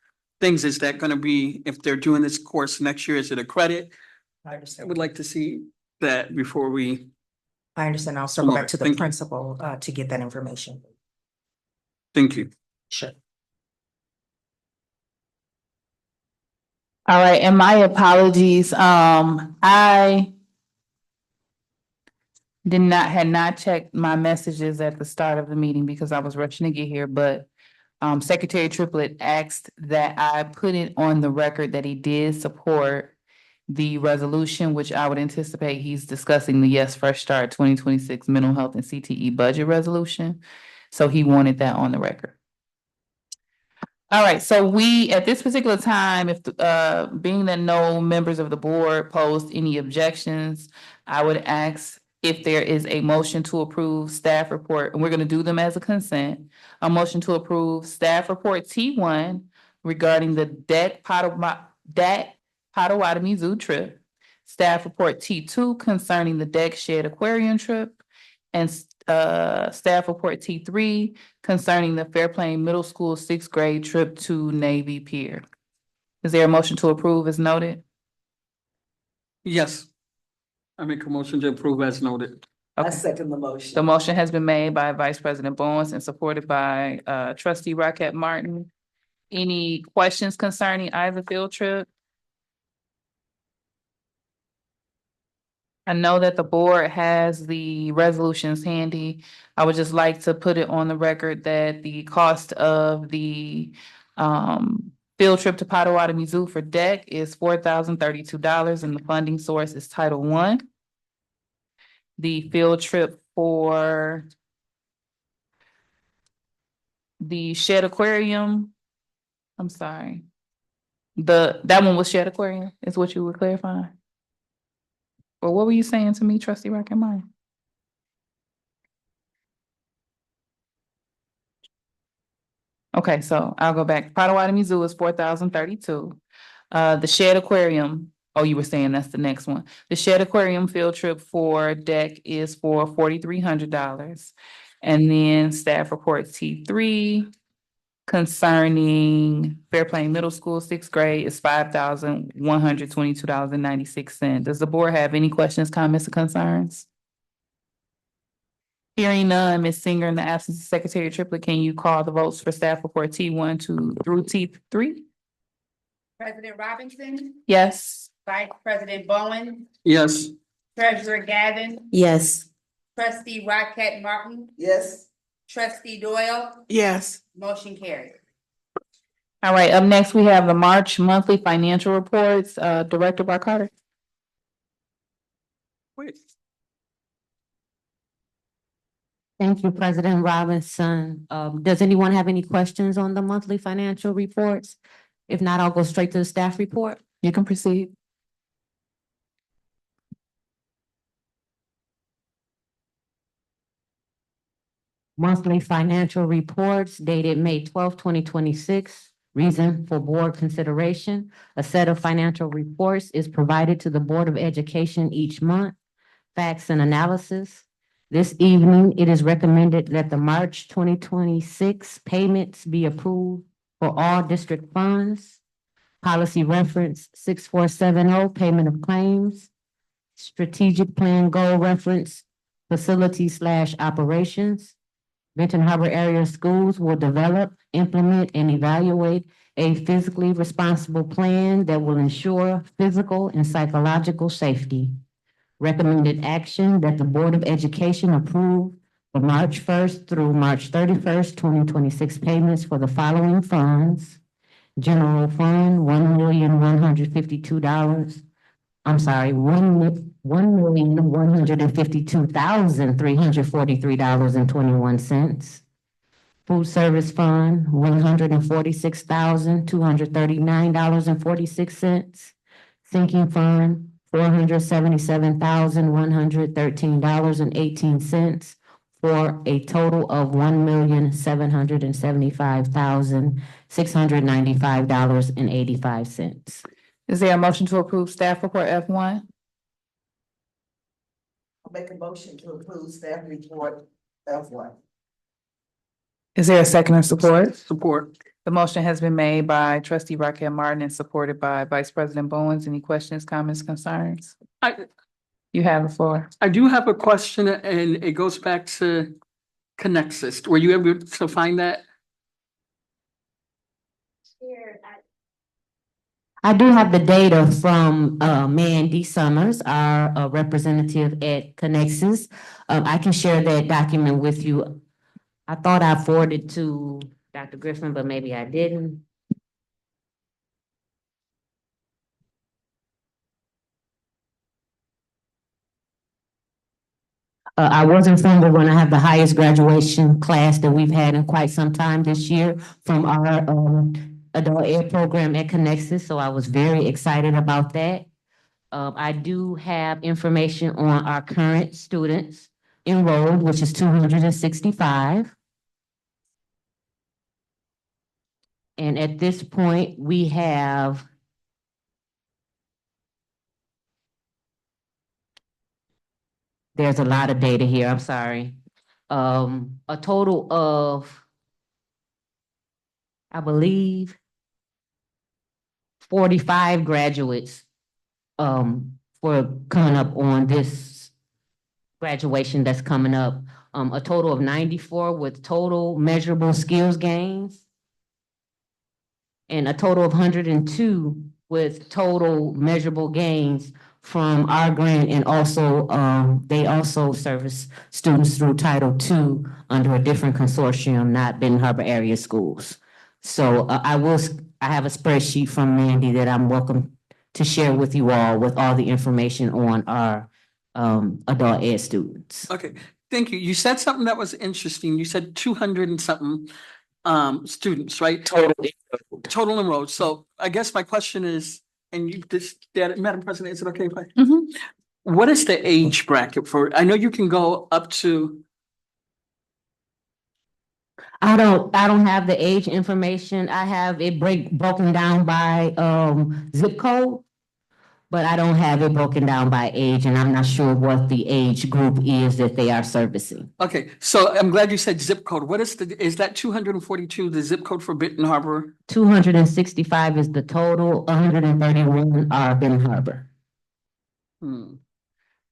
things. Is that gonna be, if they're doing this course next year, is it a credit? I I understand. would like to see that before we. I understand. I'll circle back to the Thank you. principal to get that information. Thank you. Sure. All right, and my apologies. I had not checked my messages at the start of the meeting because I was rushing to get here, but Secretary Triplett asked that I put it on the record that he did support the resolution, which I would anticipate he's discussing the Yes Fresh Start 2026 mental health and CTE budget resolution. So he wanted that on the record. All right, so we, at this particular time, if, being that no members of the board posed any objections, I would ask if there is a motion to approve staff report, and we're gonna do them as a consent. A motion to approve staff report T1 regarding the Potawatomi Zoo trip. Staff report T2 concerning the Deck Shed Aquarium trip. And staff report T3 concerning the Fairplain Middle School sixth grade trip to Navy Pier. Is there a motion to approve as noted? Yes. I make a motion to approve as noted. I Okay. second the motion. The motion has been made by Vice President Bowens and supported by Trustee Rocket Martin. Any questions concerning either field trip? I know that the board has the resolutions handy. I would just like to put it on the record that the cost of the field trip to Potawatomi Zoo for deck is $4,032 and the funding source is Title I. The field trip for the Shed Aquarium, I'm sorry. That one was Shed Aquarium, is what you were clarifying? Or what were you saying to me, trustee Rocketmeyer? Okay, so I'll go back. Potawatomi Zoo is $4,032. The Shed Aquarium, oh, you were saying that's the next one. The Shed Aquarium field trip for deck is for $4,300. And then staff report T3 concerning Fairplain Middle School, sixth grade is $5,122.96. Does the board have any questions, comments, or concerns? Hearing none, Ms. Singer, in the absence of Secretary Triplett, can you call the votes for staff report T1 through T3? President Robinson, Yes. Vice President Bowen, Yes. Treasurer Gavin, Yes. Trustee Rocket Martin, Yes. Trustee Doyle, Yes. motion carried. All right, up next, we have the March monthly financial reports. Director Barr-Carter. Wait. Thank you, President Robinson. Does anyone have any questions on the monthly financial reports? If not, I'll go straight to the staff report. You can proceed. Monthly financial reports dated May 12, 2026. Reason for board consideration. A set of financial reports is provided to the Board of Education each month. Facts and analysis. This evening, it is recommended that the March 2026 payments be approved for all district funds. Policy reference 6470, payment of claims. Strategic plan goal reference, facility/operations. Benton Harbor area schools will develop, implement, and evaluate a physically responsible plan that will ensure physical and psychological safety. Recommended action that the Board of Education approve the March 1st through March 31st, 2026 payments for the following funds. General Fund, $1,152,000. I'm sorry, $1,152,343.21. Food Service Fund, $146,239.46. Sinking Fund, $477,113.18 for a total of $1,775,695.85. Is there a motion to approve staff report F1? I'll make a motion to approve staff report F1. Is there a second or support? Support. The motion has been made by trustee Rocket Martin and supported by Vice President Bowens. Any questions, comments, concerns? You have the floor. I do have a question and it goes back to Connexus. Were you able to find that? I do have the data from Mandy Summers, our representative at Connexus. I can share that document with you. I thought I forwarded to Dr. Griffin, but maybe I didn't. I was informed we're going to have the highest graduation class that we've had in quite some time this year from our adult ed program at Connexus, so I was very excited about that. I do have information on our current students enrolled, which is 265. And at this point, we have there's a lot of data here, I'm sorry. A total of, I believe, 45 graduates for coming up on this graduation that's coming up. A total of 94 with total measurable skills gains. And a total of 102 with total measurable gains from our grant, and also, they also service students through Title II under a different consortium, not Benton Harbor area schools. So, I have a spreadsheet from Mandy that I'm welcome to share with you all with all the information on our, adult ed students. Okay, thank you. You said something that was interesting. You said 200 and something students, right? Total enrolled. So I guess my question is, and you just, Madam President, is it okay if I? What is the age bracket for, I know you can go up to, I don't have the age information. I have it broken down by, zip code. But I don't have it broken down by age, and I'm not sure what the age group is that they are servicing. okay, so I'm glad you said zip code. What is that 242, the zip code for Benton Harbor? 265 is the total, 131 are Benton Harbor.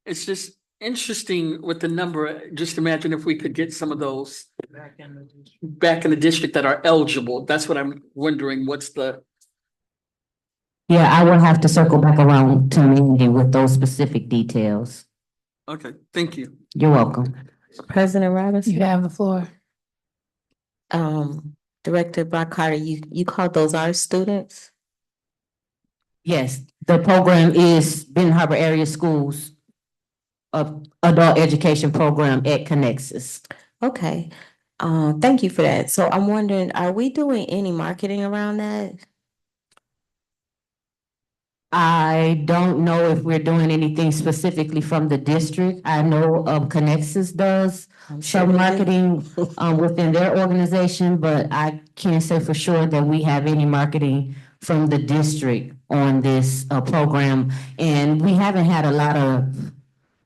It's just interesting with the number. Just imagine if we could get some of those back in the district that are eligible. That's what I'm wondering. What's the, Yeah, I will have to circle back around to Mandy with those specific details. okay, thank you. You're welcome. President Robinson. You have the floor. Director Brock Carter, you called those our students? Yes, the program is Benton Harbor Area Schools of Adult Education Program at Connexus. Okay, thank you for that. So I'm wondering, are we doing any marketing around that? I don't know if we're doing anything specifically from the district. I know Connexus does some marketing within their organization, but I can't say for sure that we have any marketing from the district on this program. And we haven't had a lot of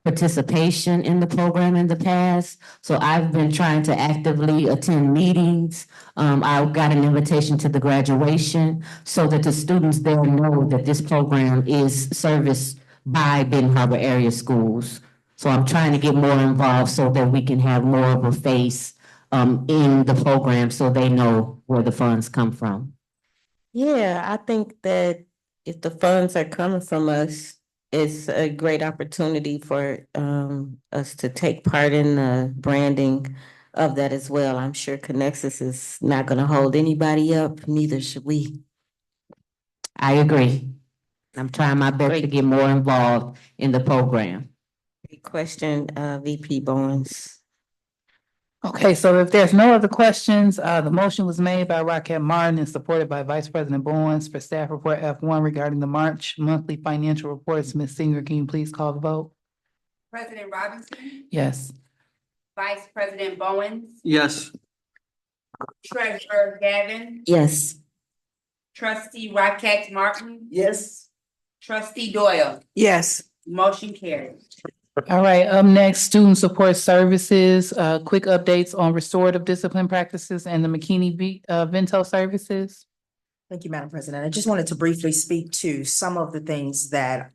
participation in the program in the past. So I've been trying to actively attend meetings. I got an invitation to the graduation so that the students there know that this program is serviced by Benton Harbor area schools. So I'm trying to get more involved so that we can have more of a face in the program so they know where the funds come from. Yeah, I think that if the funds are coming from us, it's a great opportunity for us to take part in the branding of that as well. I'm sure Connexus is not going to hold anybody up, neither should we. I agree. I'm trying my best to get more involved in the program. Great question, VP Bowens. Okay, so if there's no other questions, the motion was made by Rockette Martin and supported by Vice President Bowens for staff report F1 regarding the March monthly financial reports. Ms. Singer, can you please call the vote? President Robinson, Yes. Vice President Bowens, Yes. Treasurer Gavin, Yes. Trustee Rocket Martin, Yes. Trustee Doyle. Yes. Motion carried. All right, up next, student support services, quick updates on restorative discipline practices and the Vento services. Thank you, Madam President. I just wanted to briefly speak to some of the things that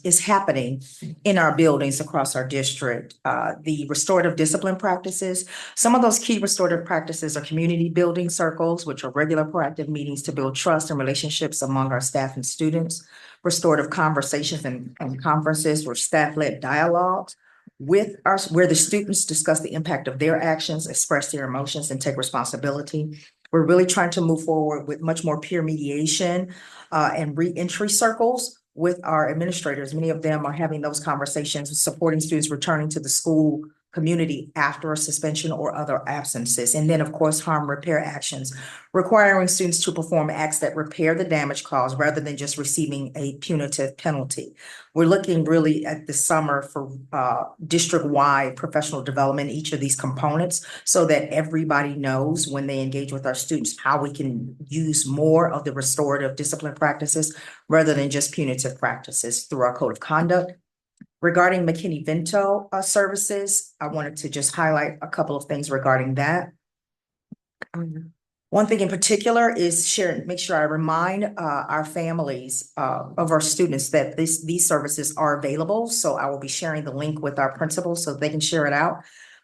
is happening in our buildings across our district. The restorative discipline practices. Some of those key restorative practices are community building circles, which are regular proactive meetings to build trust and relationships among our staff and students. Restorative conversations and conferences or staff-led dialogues with us, where the students discuss the impact of their actions, express their emotions, and take responsibility. We're really trying to move forward with much more peer mediation and re-entry circles with our administrators. Many of them are having those conversations, supporting students returning to the school community after a suspension or other absences. And then, of course, harm repair actions, requiring students to perform acts that repair the damage caused rather than just receiving a punitive penalty. We're looking really at the summer for district-wide professional development, each of these components, so that everybody knows when they engage with our students how we can use more of the restorative discipline practices rather than just punitive practices through our code of conduct. Regarding McKinney-Vento services, I wanted to just highlight a couple of things regarding that. One thing in particular is make sure I remind our families of our students that these services are available. So I will be sharing the link with our principals so they can share it out.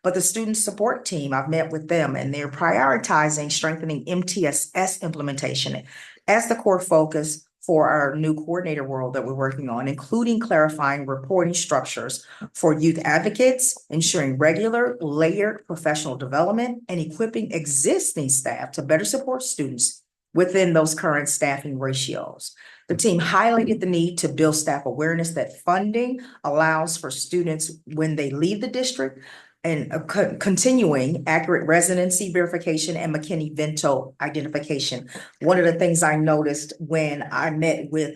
But the student support team, I've met with them and they're prioritizing strengthening MTSS implementation as the core focus for our new coordinator role that we're working on, including clarifying reporting structures for youth advocates, ensuring regular layered professional development, and equipping existing staff to better support students within those current staffing ratios. The team highlighted the need to build staff awareness that funding allows for students when they leave the district and continuing accurate residency verification and McKinney-Vento identification. One of the things I noticed when I met with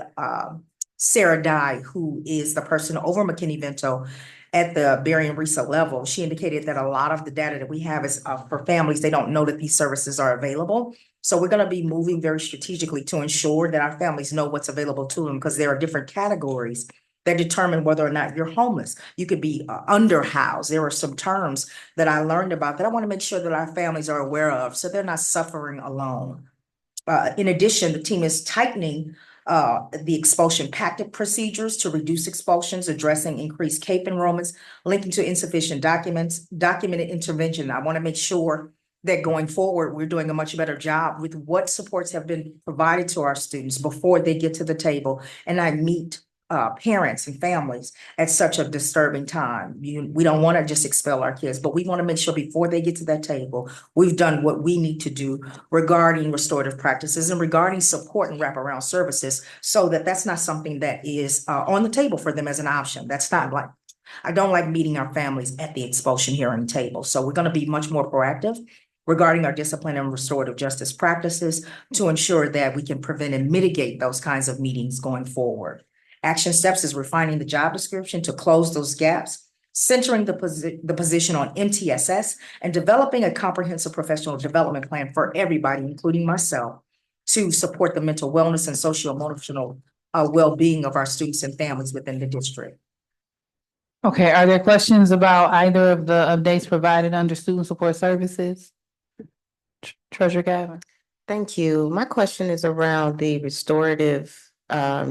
Sarah Dye, who is the person over McKinney-Vento at the Berry and Risa level, she indicated that a lot of the data that we have is for families. They don't know that these services are available. So we're going to be moving very strategically to ensure that our families know what's available to them, because there are different categories that determine whether or not you're homeless. You could be underhoused. There are some terms that I learned about that I want to make sure that our families are aware of, so they're not suffering alone. In addition, the team is tightening the expulsion packet procedures to reduce expulsions, addressing increased CAPE enrollments, linking to insufficient documented intervention. I want to make sure that going forward, we're doing a much better job with what supports have been provided to our students before they get to the table. And I meet parents and families at such a disturbing time. We don't want to just expel our kids, but we want to make sure before they get to that table, we've done what we need to do regarding restorative practices and regarding support and wraparound services, so that that's not something that is on the table for them as an option. That's not like, I don't like meeting our families at the expulsion hearing table. So we're going to be much more proactive regarding our discipline and restorative justice practices to ensure that we can prevent and mitigate those kinds of meetings going forward. Action steps is refining the job description to close those gaps, centering the position on MTSS, and developing a comprehensive professional development plan for everybody, including myself, to support the mental wellness and socio-emotional well-being of our students and families within the district. Okay, are there questions about either of the updates provided under student support services? Treasurer Gavin? Thank you. My question is around the restorative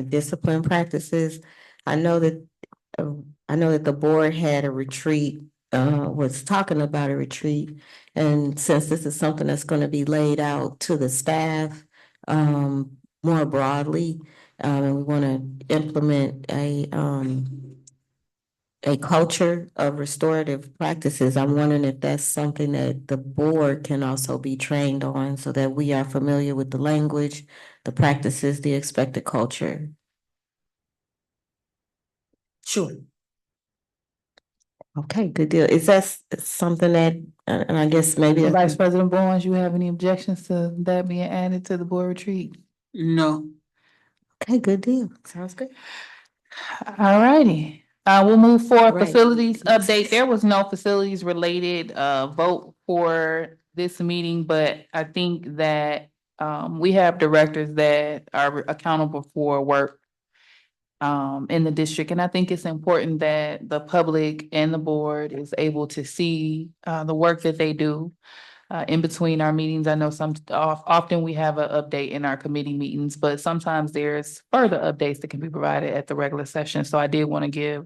discipline practices. I know that the board had a retreat, was talking about a retreat. And since this is something that's going to be laid out to the staff more broadly, and we want to implement a culture of restorative practices, I'm wondering if that's something that the board can also be trained on, so that we are familiar with the language, the practices, the expected culture. Sure. Okay, good deal. Is that something that, and I guess maybe Vice President Bowens, you have any objections to that being added to the board retreat? No. Okay, good deal. Sounds good. All righty. We'll move forward. Right. Facilities update. There was no facilities related vote for this meeting, but I think that we have directors that are accountable for work in the district. And I think it's important that the public and the board is able to see the work that they do. In between our meetings, I know often we have an update in our committee meetings, but sometimes there's further updates that can be provided at the regular session. So I did want to give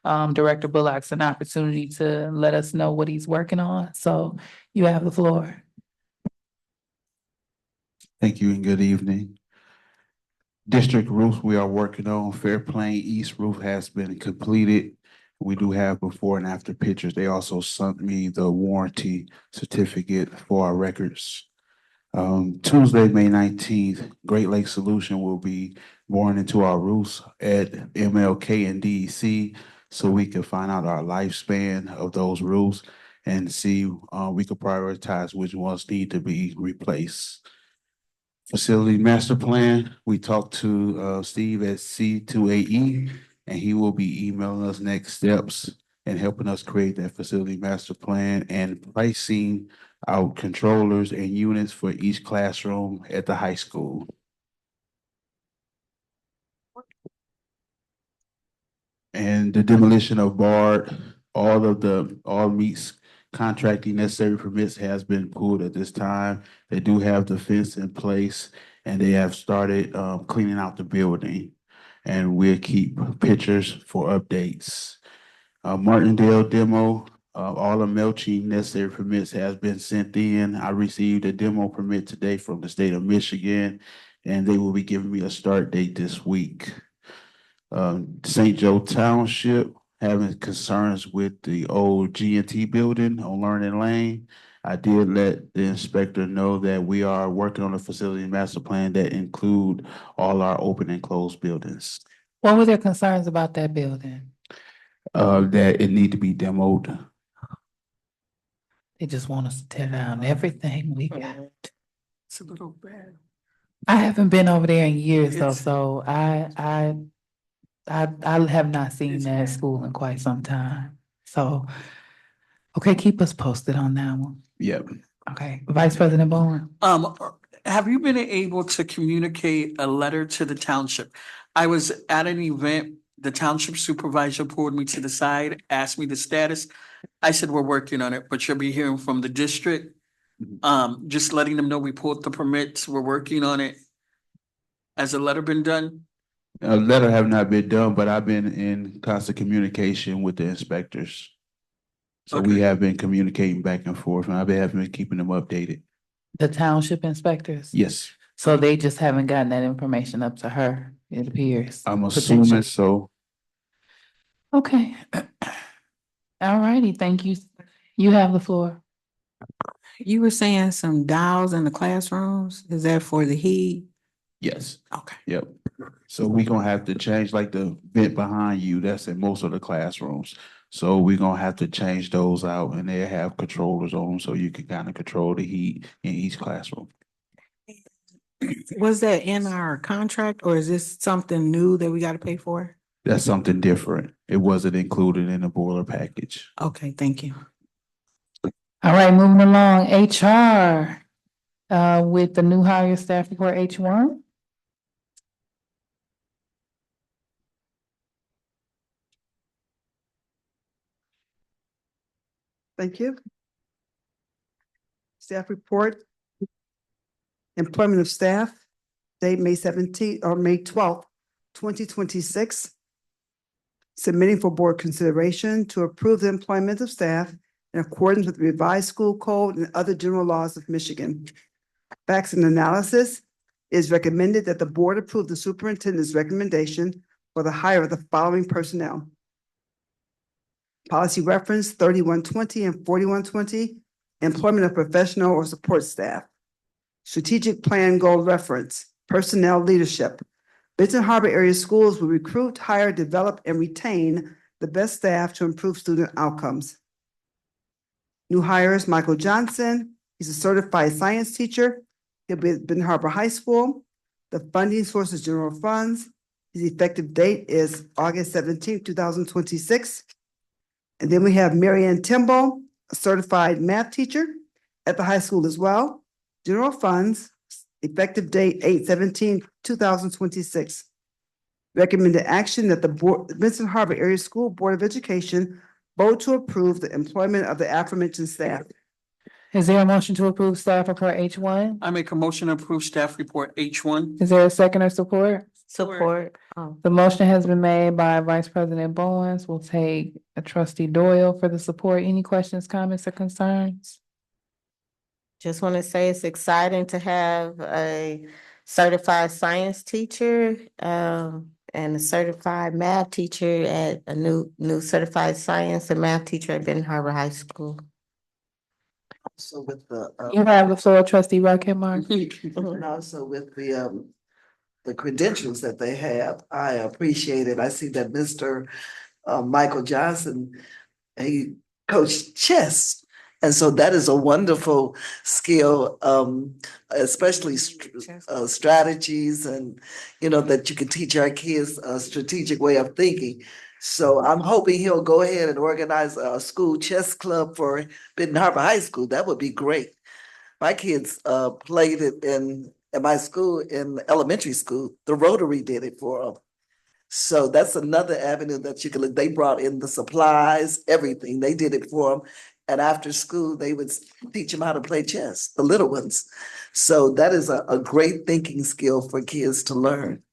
Director Bullocks an opportunity to let us know what he's working on. So you have the floor. Thank you and good evening. District roofs we are working on. Fairplain East roof has been completed. We do have before and after pictures. They also sent me the warranty certificate for our records. Tuesday, May 19th, Great Lakes Solution will be boring into our roofs at MLK and DEC, so we can find out our lifespan of those roofs and see we could prioritize which ones need to be replaced. Facility master plan, we talked to Steve at C2AE, and he will be emailing us next steps and helping us create that facility master plan and pricing out controllers and units for each classroom at the high school. And the demolition of BARD, all meets contracting necessary permits has been pulled at this time. They do have the fence in place, and they have started cleaning out the building. And we'll keep pictures for updates. Martindale demo, all the mulching necessary permits has been sent in. I received a demo permit today from the state of Michigan, and they will be giving me a start date this week. St. Joe Township having concerns with the old G&T building on Learning Lane. I did let the inspector know that we are working on a facility master plan that include all our open and closed buildings. What were their concerns about that building? That it need to be demoed. They just want us to tear down everything we got. It's a little bad. I haven't been over there in years though, It's- so I have not seen It's that bad. school in quite some time. So, okay, keep us posted on that one. Yep. Okay, Vice President Bowen. Have you been able to communicate a letter to the township? I was at an event, the township supervisor pulled me to the side, asked me the status. I said, we're working on it, but you'll be hearing from the district. Just letting them know we pulled the permits, we're working on it. Has a letter been done? A letter have not been done, but I've been in constant communication with the inspectors. So we Okay. have been communicating back and forth, and I've been keeping them updated. The township inspectors? Yes, So they just haven't gotten that information up to her, it appears. I'm assuming Potentially. so. Okay. All righty, thank you. You have the floor. You were saying some dials in the classrooms, is that for the heat? Yes. Okay. Yep. So we gonna have to change like the vent behind you, that's in most of the classrooms. So we gonna have to change those out and they have controllers on them so you can kind of control the heat in each classroom. Was that in our contract or is this something new that we gotta pay for? That's something different. It wasn't included in the boiler package. Okay, thank you. All right, moving along, HR, with the new hire staff report H1. Thank you. Staff report. Employment of staff, date May 17th or May 12th, 2026. Submitting for board consideration to approve the employment of staff in accordance with the revised school code and other general laws of Michigan. Facts and analysis is recommended that the board approve the superintendent's recommendation for the hire of the following personnel. Policy reference 3120 and 4120, employment of professional or support staff. Strategic plan goal reference, personnel leadership. Benton Harbor area schools will recruit, hire, develop, and retain the best staff to improve student outcomes. New hires, Michael Johnson, he's a certified science teacher. He'll be at Benton Harbor High School. The funding source is general funds. His effective date is August 17th, 2026. And then we have Marianne Timble, a certified math teacher at the high school as well. General funds, effective date 8/17/2026. Recommended action that the board, Benton Harbor Area School Board of Education vote to approve the employment of the aforementioned staff. Is there a motion to approve staff report H1? I make a motion to approve staff report H1. Is there a second or support? Support. The motion has been made by Vice President Bowens. We'll take a Trustee Doyle for the support. Any questions, comments, or concerns? Just want to say it's exciting to have a certified science teacher, and a certified math teacher at a new certified science and math teacher at Benton Harbor High School. So with the, You have the floor, Trustee Rocket Mark. and also with the credentials that they have, I appreciate it. I see that Mr. Michael Johnson, he coached chess. And so that is a wonderful skill, especially strategies and, that you can teach our kids a strategic way of thinking. So I'm hoping he'll go ahead and organize a school chess club for Benton Harbor High School. That would be great. My kids played it at my school in elementary school. The Rotary did it for them. So that's another avenue that you can look. They brought in the supplies, everything. They did it for them. And after school, they would teach them how to play chess, the little ones. So that is a great thinking skill for kids to learn.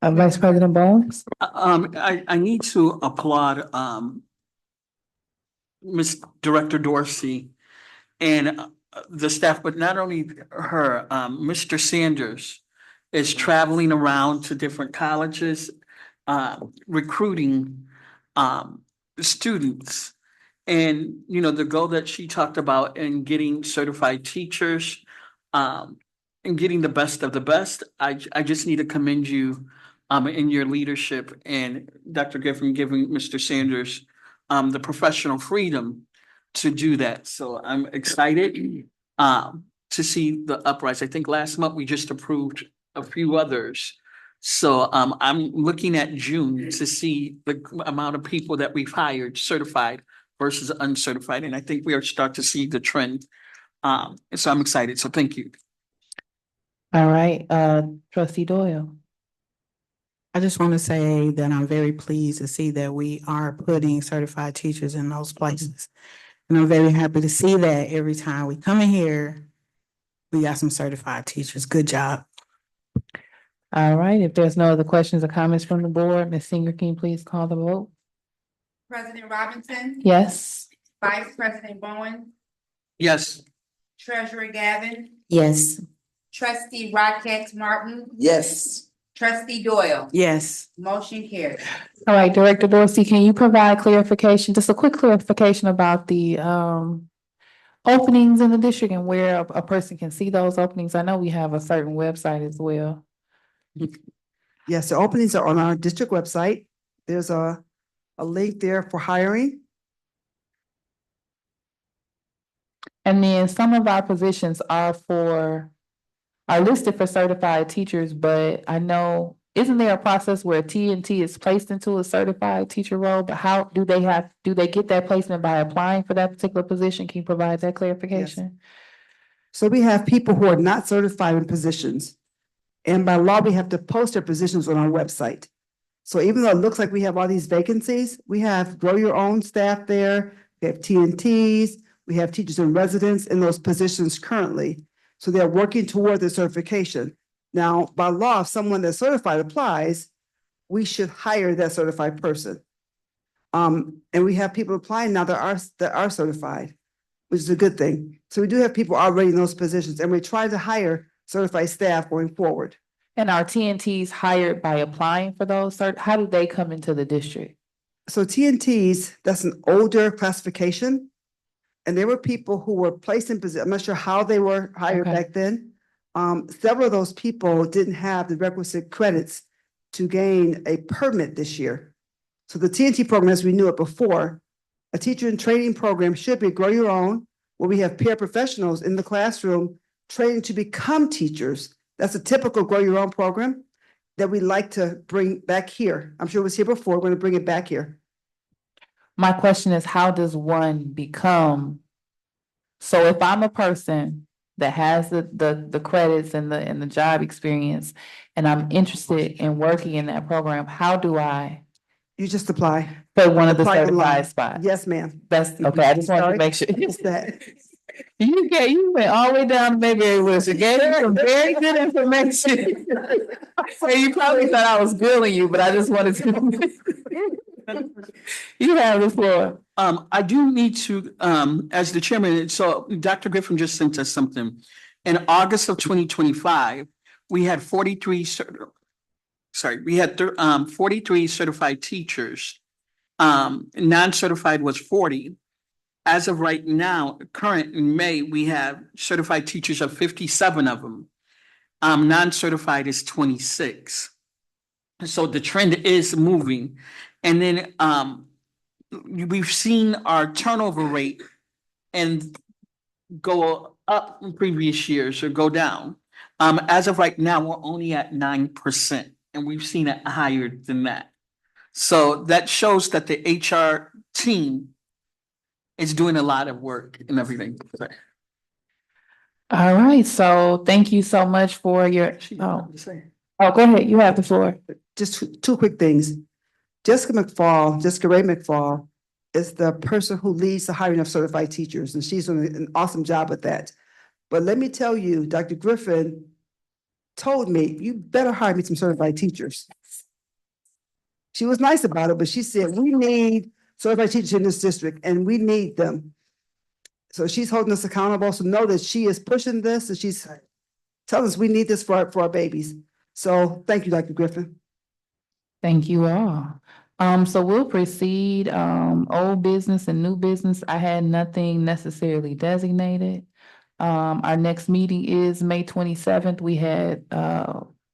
Vice President Bowens? I need to applaud Ms. Director Dorsey and the staff, but not only her, Mr. Sanders, is traveling around to different colleges, recruiting students. And, you know, the goal that she talked about in getting certified teachers, and getting the best of the best, I just need to commend you in your leadership, and Dr. Griffin giving Mr. Sanders the professional freedom to do that. So I'm excited to see the uprise. I think last month we just approved a few others. So I'm looking at June to see the amount of people that we've hired certified versus uncertified, and I think we are starting to see the trend. So I'm excited. So thank you. All right, trustee Doyle. I just want to say that I'm very pleased to see that we are putting certified teachers in those places. And I'm very happy to see that every time we come in here, we got some certified teachers. Good job. All right, if there's no other questions or comments from the board, Ms. Singer, can you please call the vote? President Robinson. Yes. Vice President Bowen. Yes. Treasurer Gavin. Yes. Trustee Rocket Martin. Yes. Trustee Doyle. Yes. Motion carried. All right, Director Dorsey, can you provide clarification, just a quick clarification about the openings in the district and where a person can see those openings? I know we have a certain website as well. Yes, the openings are on our district website. There's a link there for hiring. And then some of our positions are listed for certified teachers, but I know, isn't there a process where TNT is placed into a certified teacher role? But how do they get that placement by applying for that particular position? Can you provide that clarification? So we have people who are not certified in positions. And by law, we have to post their positions on our website. So even though it looks like we have all these vacancies, we have grow your own staff there, we have TNTs, we have teachers in residence in those positions currently. So they're working toward the certification. Now, by law, if someone that's certified applies, we should hire that certified person. And we have people applying now that are certified, which is a good thing. So we do have people already in those positions, and we try to hire certified staff going forward. And are TNTs hired by applying for those how do they come into the district? So TNTs, that's an older classification. And there were people who were placed in position. I'm not sure how they were hired back then. Several of those people didn't have the requisite credits to gain a permit this year. So the TNT program, as we knew it before, a teacher in training program should be grow your own, where we have paraprofessionals in the classroom training to become teachers. That's a typical grow your own program that we like to bring back here. I'm sure it was here before. We're going to bring it back here. My question is, how does one become? So if I'm a person that has the credits and the job experience, and I'm interested in working in that program, how do I? You just apply. For one of the Apply online. certified spots? Yes, ma'am. That's okay. I just wanted to make sure. You went all the way down to Mayberry Woods. You gave me some very good information. So you probably thought I was grilling you, but I just wanted to. You have the floor. I do need to, as the chairman, so Dr. Griffin just sent us something. In August of 2025, we had 43 certified teachers. Non-certified was 40. As of right now, current in May, we have certified teachers of 57 of them. Non-certified is 26. So the trend is moving. And then we've seen our turnover rate and go up in previous years or go down. As of right now, we're only at 9%, and we've seen it higher than that. So that shows that the HR team is doing a lot of work and everything. All right, so thank you so much for your, go ahead, you have the floor. Just two quick things. Jessica Ray McFall is the person who leads the hiring of certified teachers, and she's doing an awesome job at that. But let me tell you, Dr. Griffin told me, you better hire me some certified teachers. She was nice about it, but she said, we need certified teachers in this district, and we need them. So she's holding us accountable. So know that she is pushing this, and she's telling us we need this for our babies. So thank you, Dr. Griffin. Thank you all. So we'll proceed, old business and new business. I had nothing necessarily designated. Our next meeting is May 27th. We had,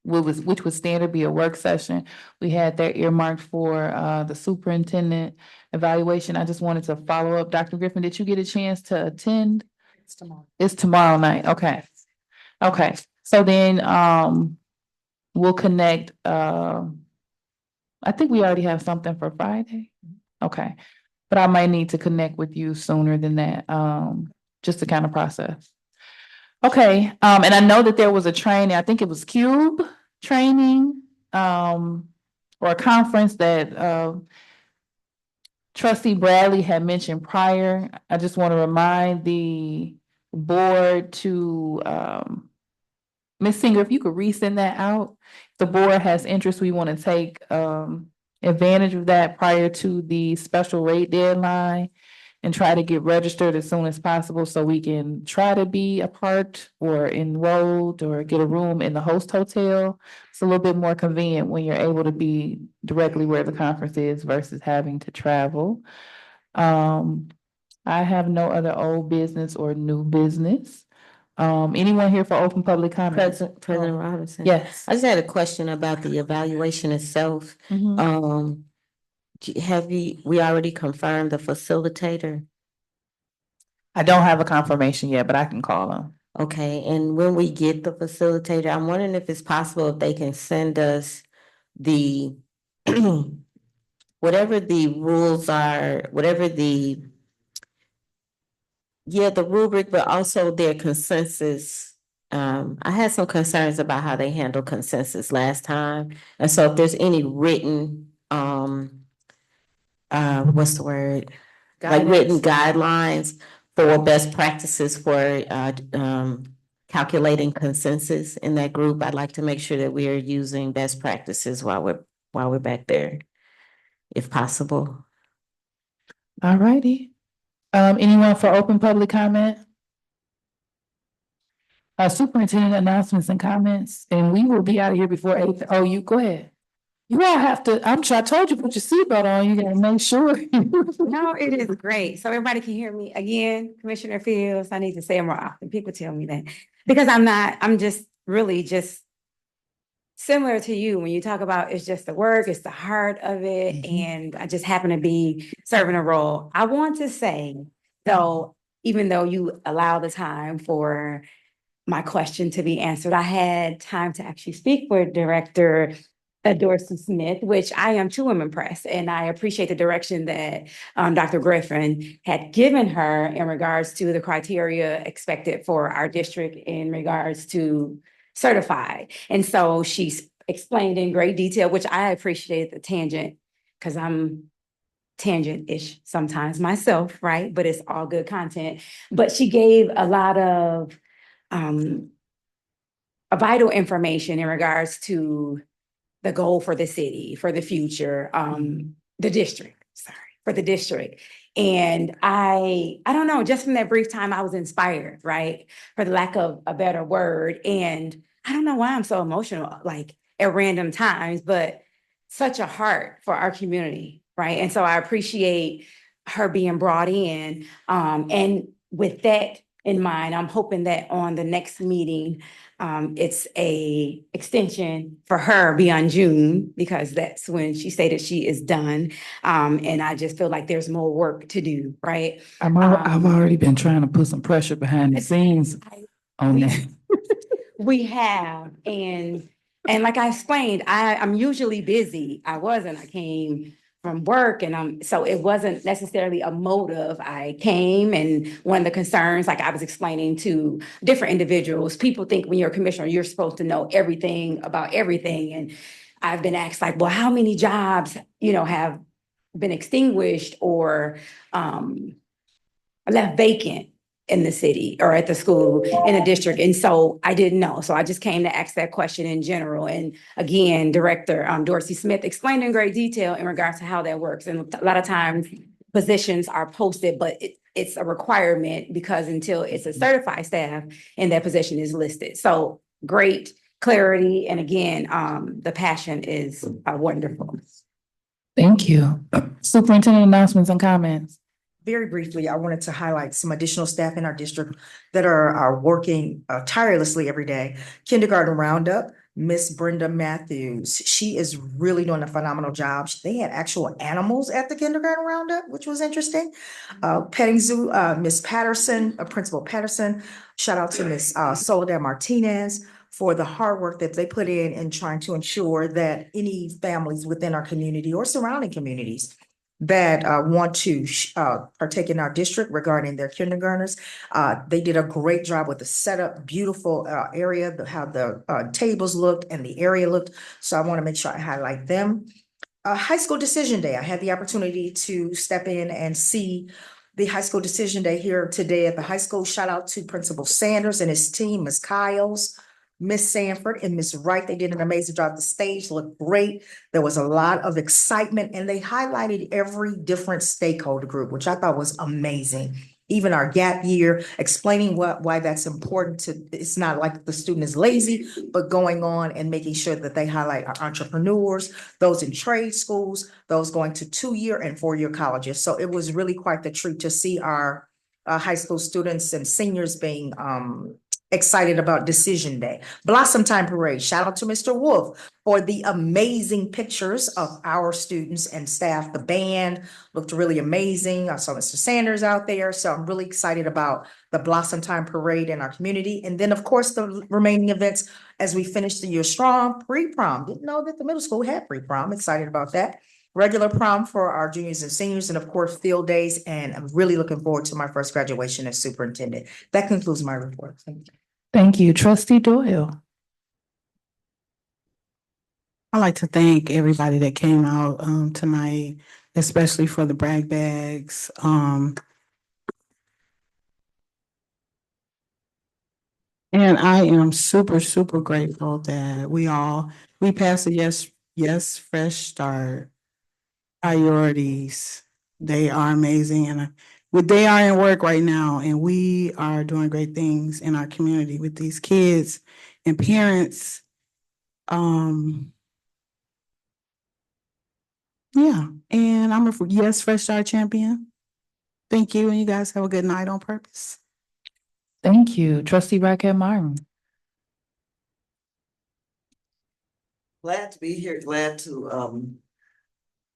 which would standard be a work session. We had that earmarked for, the superintendent evaluation. I just wanted to follow up. Dr. Griffin, did you get a chance to attend? It's tomorrow. It's tomorrow night. Okay. Okay. So then, we'll connect, I think we already have something for Friday. Okay. But I might need to connect with you sooner than that, just to kind of process. Okay, and I know that there was a training, I think it was Cube training, or a conference that, Trustee Bradley had mentioned prior. I just want to remind the board to, Ms. Singer, if you could resend that out. If the board has interest, we want to take, advantage of that prior to the special rate deadline and try to get registered as soon as possible so we can try to be a part or enrolled or get a room in the host hotel. It's a little bit more convenient when you're able to be directly where the conference is versus having to travel. I have no other old business or new business. Anyone here for open public comment? President Robinson. Yes. I just had a question about the evaluation itself. Mhm. We already confirmed the facilitator? I don't have a confirmation yet, but I can call them. Okay, and when we get the facilitator, I'm wondering if it's possible if they can send us the whatever the rules are, whatever the rubric, but also their consensus. I had some concerns about how they handled consensus last time. And so if there's any written, what's the word? Like written guidelines for best practices for, calculating consensus in that group, I'd like to make sure that we are using best practices while we're back there, if possible. All righty. Anyone for open public comment? Superintendent announcements and comments, and we will be out of here before 8. Oh, you go ahead. You all have to, I told you, put your seatbelt on. You gotta make sure. No, it is great. So everybody can hear me again, Commissioner Fields. I need to say it more often. People tell me that because I'm just really just similar to you when you talk about it's just the work, it's the heart of it. And I just happen to be serving a role. I want to say, though, even though you allow the time for my question to be answered, I had time to actually speak with Director Dorsey Smith, which I am too impressed. And I appreciate the direction that Dr. Griffin had given her in regards to the criteria expected for our district in regards to certified. And so she's explained in great detail, which I appreciate the tangent because I'm tangent-ish sometimes myself, right? But it's all good content. But she gave a lot of vital information in regards to the goal for the city, for the future, the district, for the district. And I don't know, just from that brief time, I was inspired, right? For the lack of a better word. And I don't know why I'm so emotional, like at random times, but such a heart for our community, right? And so I appreciate her being brought in. And with that in mind, I'm hoping that on the next meeting, it's a extension for her beyond June, because that's when she stated she is done. And I just feel like there's more work to do, right? I've already been trying to put some pressure behind the scenes on that. We have, and like I explained, I'm usually busy. I came from work, and so it wasn't necessarily a motive. I came, and one of the concerns, like I was explaining to different individuals, people think when you're a commissioner, you're supposed to know everything about everything. And I've been asked like, well, how many jobs, have been extinguished or left vacant in the city or at the school in a district. And so I didn't know. So I just came to ask that question in general. And again, Director Dorsey Smith explained in great detail in regards to how that works. And a lot of times positions are posted, but it's a requirement because until it's a certified staff and that position is listed. So great clarity. And again, the passion is wonderful. Thank you. Superintendent announcements and comments. Very briefly, I wanted to highlight some additional staff in our district that are working tirelessly every day. Kindergarten Roundup, Miss Brenda Matthews. She is really doing a phenomenal job. They had actual animals at the Kindergarten Roundup, which was interesting. Petting Zoo, Miss Patterson, Principal Patterson. Shout out to Miss Soledad Martinez for the hard work that they put in trying to ensure that any families within our community or surrounding communities that want to partake in our district regarding their kindergartners. They did a great job with the setup, beautiful area, how the tables looked and the area looked. So I want to make sure I highlight them. High School Decision Day. I had the opportunity to step in and see the High School Decision Day here today at the high school. Shout out to Principal Sanders and his team, Ms. Kyles, Miss Sanford and Miss Wright. They did an amazing job. The stage looked great. There was a lot of excitement and they highlighted every different stakeholder group, which I thought was amazing. Even our gap year, explaining why that's important to, it's not like the student is lazy, but going on and making sure that they highlight our entrepreneurs, those in trade schools, those going to 2-year and 4-year colleges. So it was really quite the treat to see our high school students and seniors being excited about Decision Day. Blossom Time Parade. Shout out to Mr. Wolf for the amazing pictures of our students and staff. The band looked really amazing. I saw Mr. Sanders out there. So I'm really excited about the Blossom Time Parade in our community. And then, of course, the remaining events as we finish the year strong. Pre-prom. Didn't know that the middle school had pre-prom. Excited about that. Regular prom for our juniors and seniors, and of course, field days. And I'm really looking forward to my first graduation as superintendent. That concludes my report. Thank you. Thank you. Trustee Doyle. I'd like to thank everybody that came out tonight, especially for the brag bags. And I am super, super grateful that we passed the yes, fresh start priorities. They are amazing and they are in work right now and we are doing great things in our community with these kids and parents. Yeah, and I'm a yes, fresh start champion. Thank you, and you guys have a good night on purpose. Thank you. Trustee Raquel Martin. Glad to be here, glad to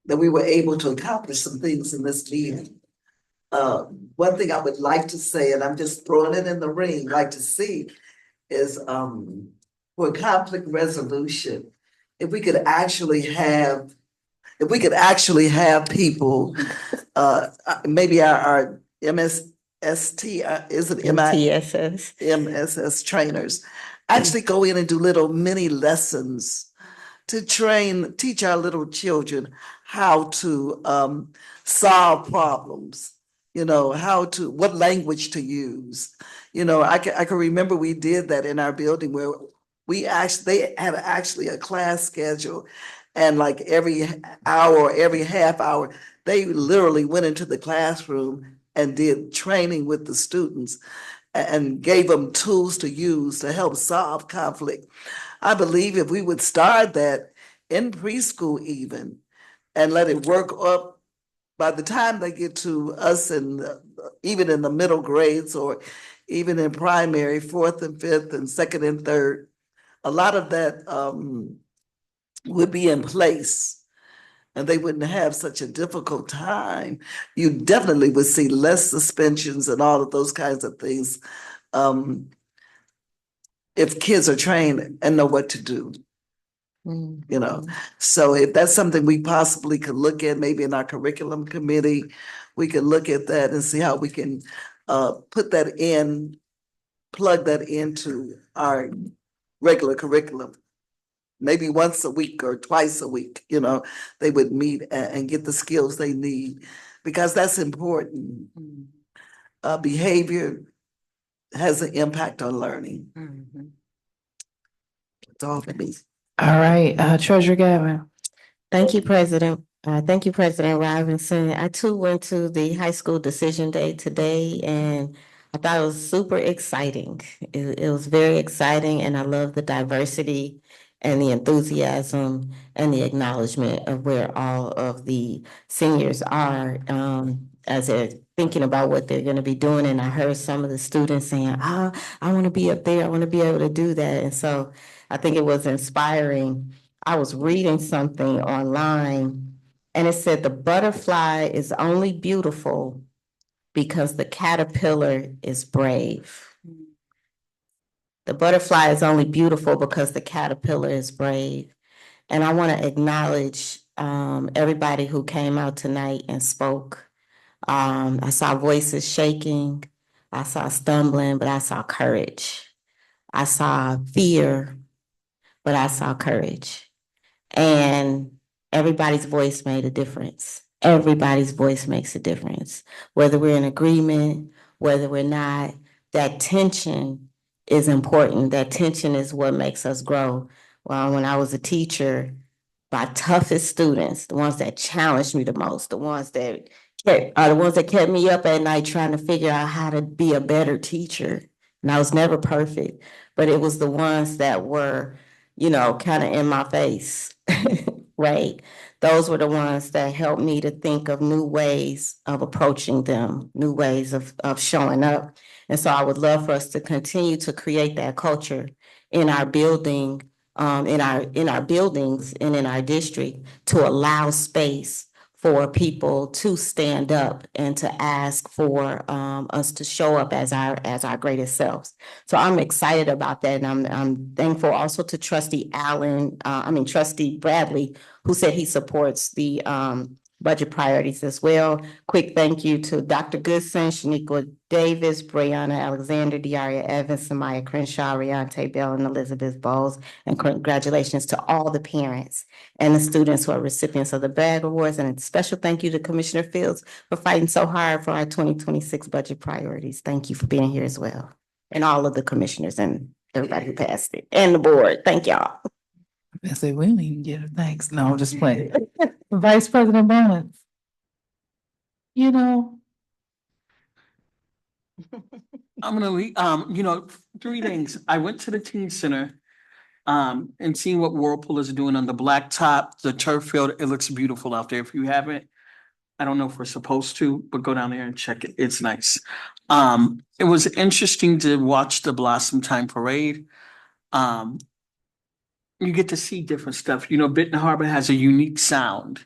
that we were able to accomplish some things in this meeting. One thing I would like to say, and I'm just throwing it in the ring, like to see is for conflict resolution, if we could actually have people, maybe our MSST, is it MSS trainers, actually go in and do little mini lessons to teach our little children how to solve problems, what language to use. I can remember we did that in our building where they had actually a class schedule, and like every hour, every half hour, they literally went into the classroom and did training with the students and gave them tools to use to help solve conflict. I believe if we would start that in preschool even and let it work up by the time they get to us and even in the middle grades or even in primary, 4th and 5th and 2nd and 3rd, a lot of that would be in place and they wouldn't have such a difficult time. You definitely would see less suspensions and all of those kinds of things if kids are trained and know what to do. So if that's something we possibly could look at, maybe in our curriculum committee, we could look at that and see how we can plug that into our regular curriculum. Maybe once a week or twice a week, they would meet and get the skills they need, because that's important. Behavior has an impact on learning. That's all for me. All right, Treasurer Gavin. Thank you, President. Thank you, President Robinson. I too went to the high school decision day today, and I I thought it was super exciting. It was very exciting, and I love the diversity and the enthusiasm and the acknowledgement of where all of the seniors are as they're thinking about what they're going to be doing. And I heard some of the students saying, I want to be up there. I want to be able to do that. And so I think it was inspiring. I was reading something online, and it said the butterfly is only beautiful because the caterpillar is brave. The butterfly is only beautiful because the caterpillar is brave. And I want to acknowledge everybody who came out tonight and spoke. I saw voices shaking, I saw stumbling, but I saw courage. I saw fear, but I saw courage. And everybody's voice made a difference. Everybody's voice makes a difference. Whether we're in agreement, whether we're not, that tension is important. That tension is what makes us grow. Well, when I was a teacher, my toughest students, the ones that challenged me the most, the ones that kept me up at night trying to figure out how to be a better teacher. And I was never perfect, but it was the ones that were, kind of in my face, right? Those were the ones that helped me to think of new ways of approaching them, new ways of showing up. And so I would love for us to continue to create that culture in our building, in our buildings and in our district, to allow space for people to stand up and to ask for us to show up as our greatest selves. So I'm excited about that, and I'm thankful also to Trustee Trustee Bradley, who said he supports the budget priorities as well. Quick thank you to Dr. Goodson, Shaniqua Davis, Brianna Alexander, Diaria Evans, Samaya Crenshaw, Riante Bell, and Elizabeth Bowles. And congratulations to all the parents and the students who are recipients of the BAG Awards. And a special thank you to Commissioner Fields for fighting so hard for our 2026 budget priorities. Thank you for being here as well. And all of the commissioners and everybody who passed it, and the board. Thank y'all. I say, we don't even get a thanks. No, I'm just playing. Vice President Barnes. I'm gonna leave, 3 things. I went to the teen center and seeing what Whirlpool is doing on the blacktop, the turf field. It looks beautiful out there. If you haven't, I don't know if we're supposed to, but go down there and check it. It's nice. It was interesting to watch the Blossom Time Parade. You get to see different stuff. Benton Harbor has a unique sound,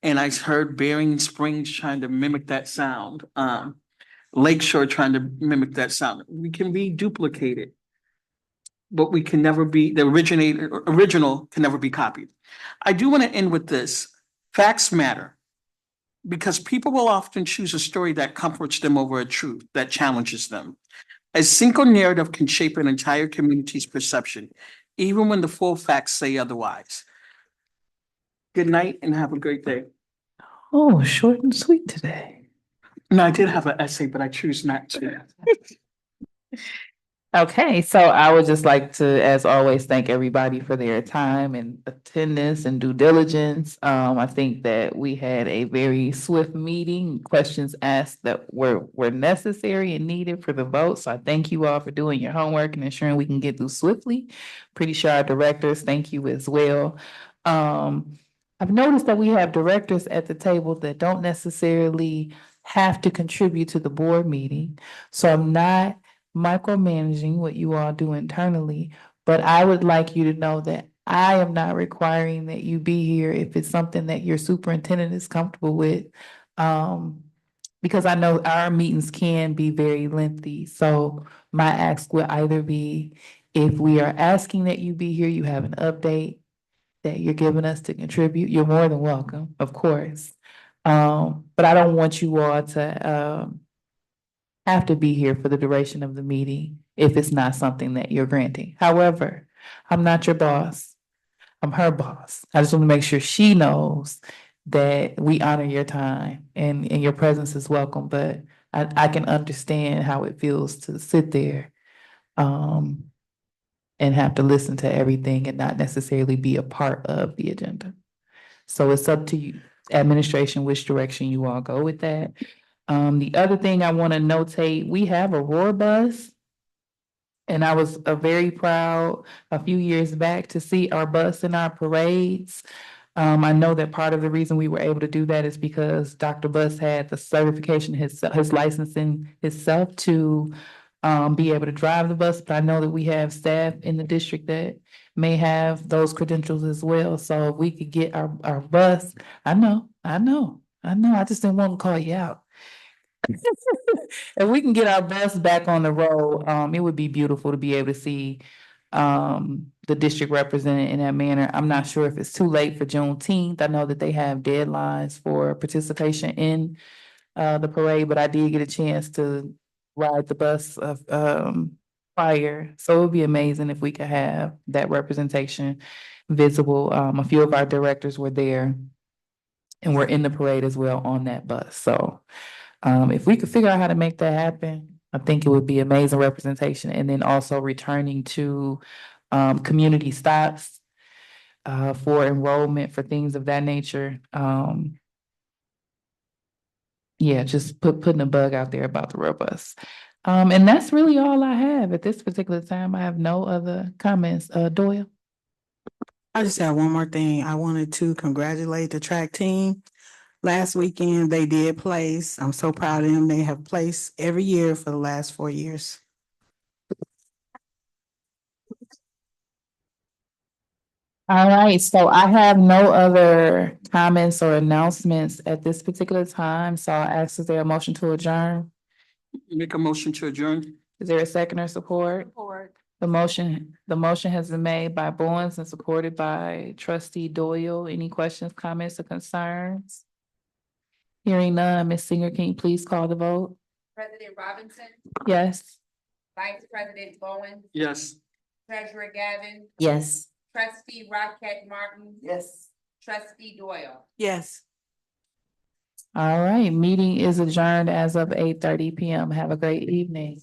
and I heard Bering Springs trying to mimic that sound. Lakeshore trying to mimic that sound. We can be duplicated, but we can never be, the original can never be copied. I do want to end with this. Facts matter, because people will often choose a story that comforts them over a truth that challenges them. A single narrative can shape an entire community's perception, even when the full facts say otherwise. Good night and have a great day. Oh, short and sweet today. No, I did have an essay, but I choose not to. Okay, so I would just like to, as always, thank everybody for their time and attendance and due diligence. I think that we had a very swift meeting, questions asked that were necessary and needed for the vote. So I thank you all for doing your homework and ensuring we can get through swiftly. Pretty sure our directors, thank you as well. I've noticed that we have directors at the table that don't necessarily have to contribute to the board meeting. So I'm not micromanaging what you all do internally, but I would like you to know that I am not requiring that you be here if it's something that your superintendent is comfortable with. Because I know our meetings can be very lengthy. So my ask would either be, if we are asking that you be here, you have an update that you're giving us to contribute, you're more than welcome, of course. But I don't want you all to have to be here for the duration of the meeting if it's not something that you're granting. However, I'm not your boss. I'm her boss. I just want to make sure she knows that we honor your time and your presence is welcome, but I can understand how it feels to sit there and have to listen to everything and not necessarily be a part of the agenda. So it's up to you, administration, which direction you all go with that. The other thing I want to notate, we have a Roar bus. And I was very proud a few years back to see our bus in our parades. I know that part of the reason we were able to do that is because Dr. Bus had the certification, his licensing himself to be able to drive the bus, but I know that we have staff in the district that may have those credentials as well. So if we could get our bus, I just didn't want to call you out. If we can get our bus back on the road, it would be beautiful to be able to see the district represented in that manner. I'm not sure if it's too late for Juneteenth. I know that they have deadlines for participation in the parade, but I did get a chance to ride the bus of prior. So it would be amazing if we could have that representation visible. A few of our directors were there and were in the parade as well on that bus. So if we could figure out how to make that happen, I think it would be amazing representation. And then also returning to community stops for enrollment for things of that nature. Yeah, just putting a bug out there about the robust. And that's really all I have at this particular time. I have no other comments. Doyle? I just have one more thing. I wanted to congratulate the track team. Last weekend, they did place. I'm so proud of them. They have placed every year for the last 4 years. All right, so I have no other comments or announcements at this particular time, so I'll ask, is there a motion to adjourn? Make a motion to adjourn. Is there a second or support? Support. The motion has been made by Bowens and supported by trustee Doyle. Any questions, comments, or concerns? Hearing none, Ms. Singer, can you please call the vote? President Robinson, Yes. Vice President Bowen, Yes. Treasurer Gavin, Yes. Trustee Rocket Martin, Yes. Trustee Doyle. Yes. All right, meeting is adjourned as of 8:30 p.m. Have a great evening.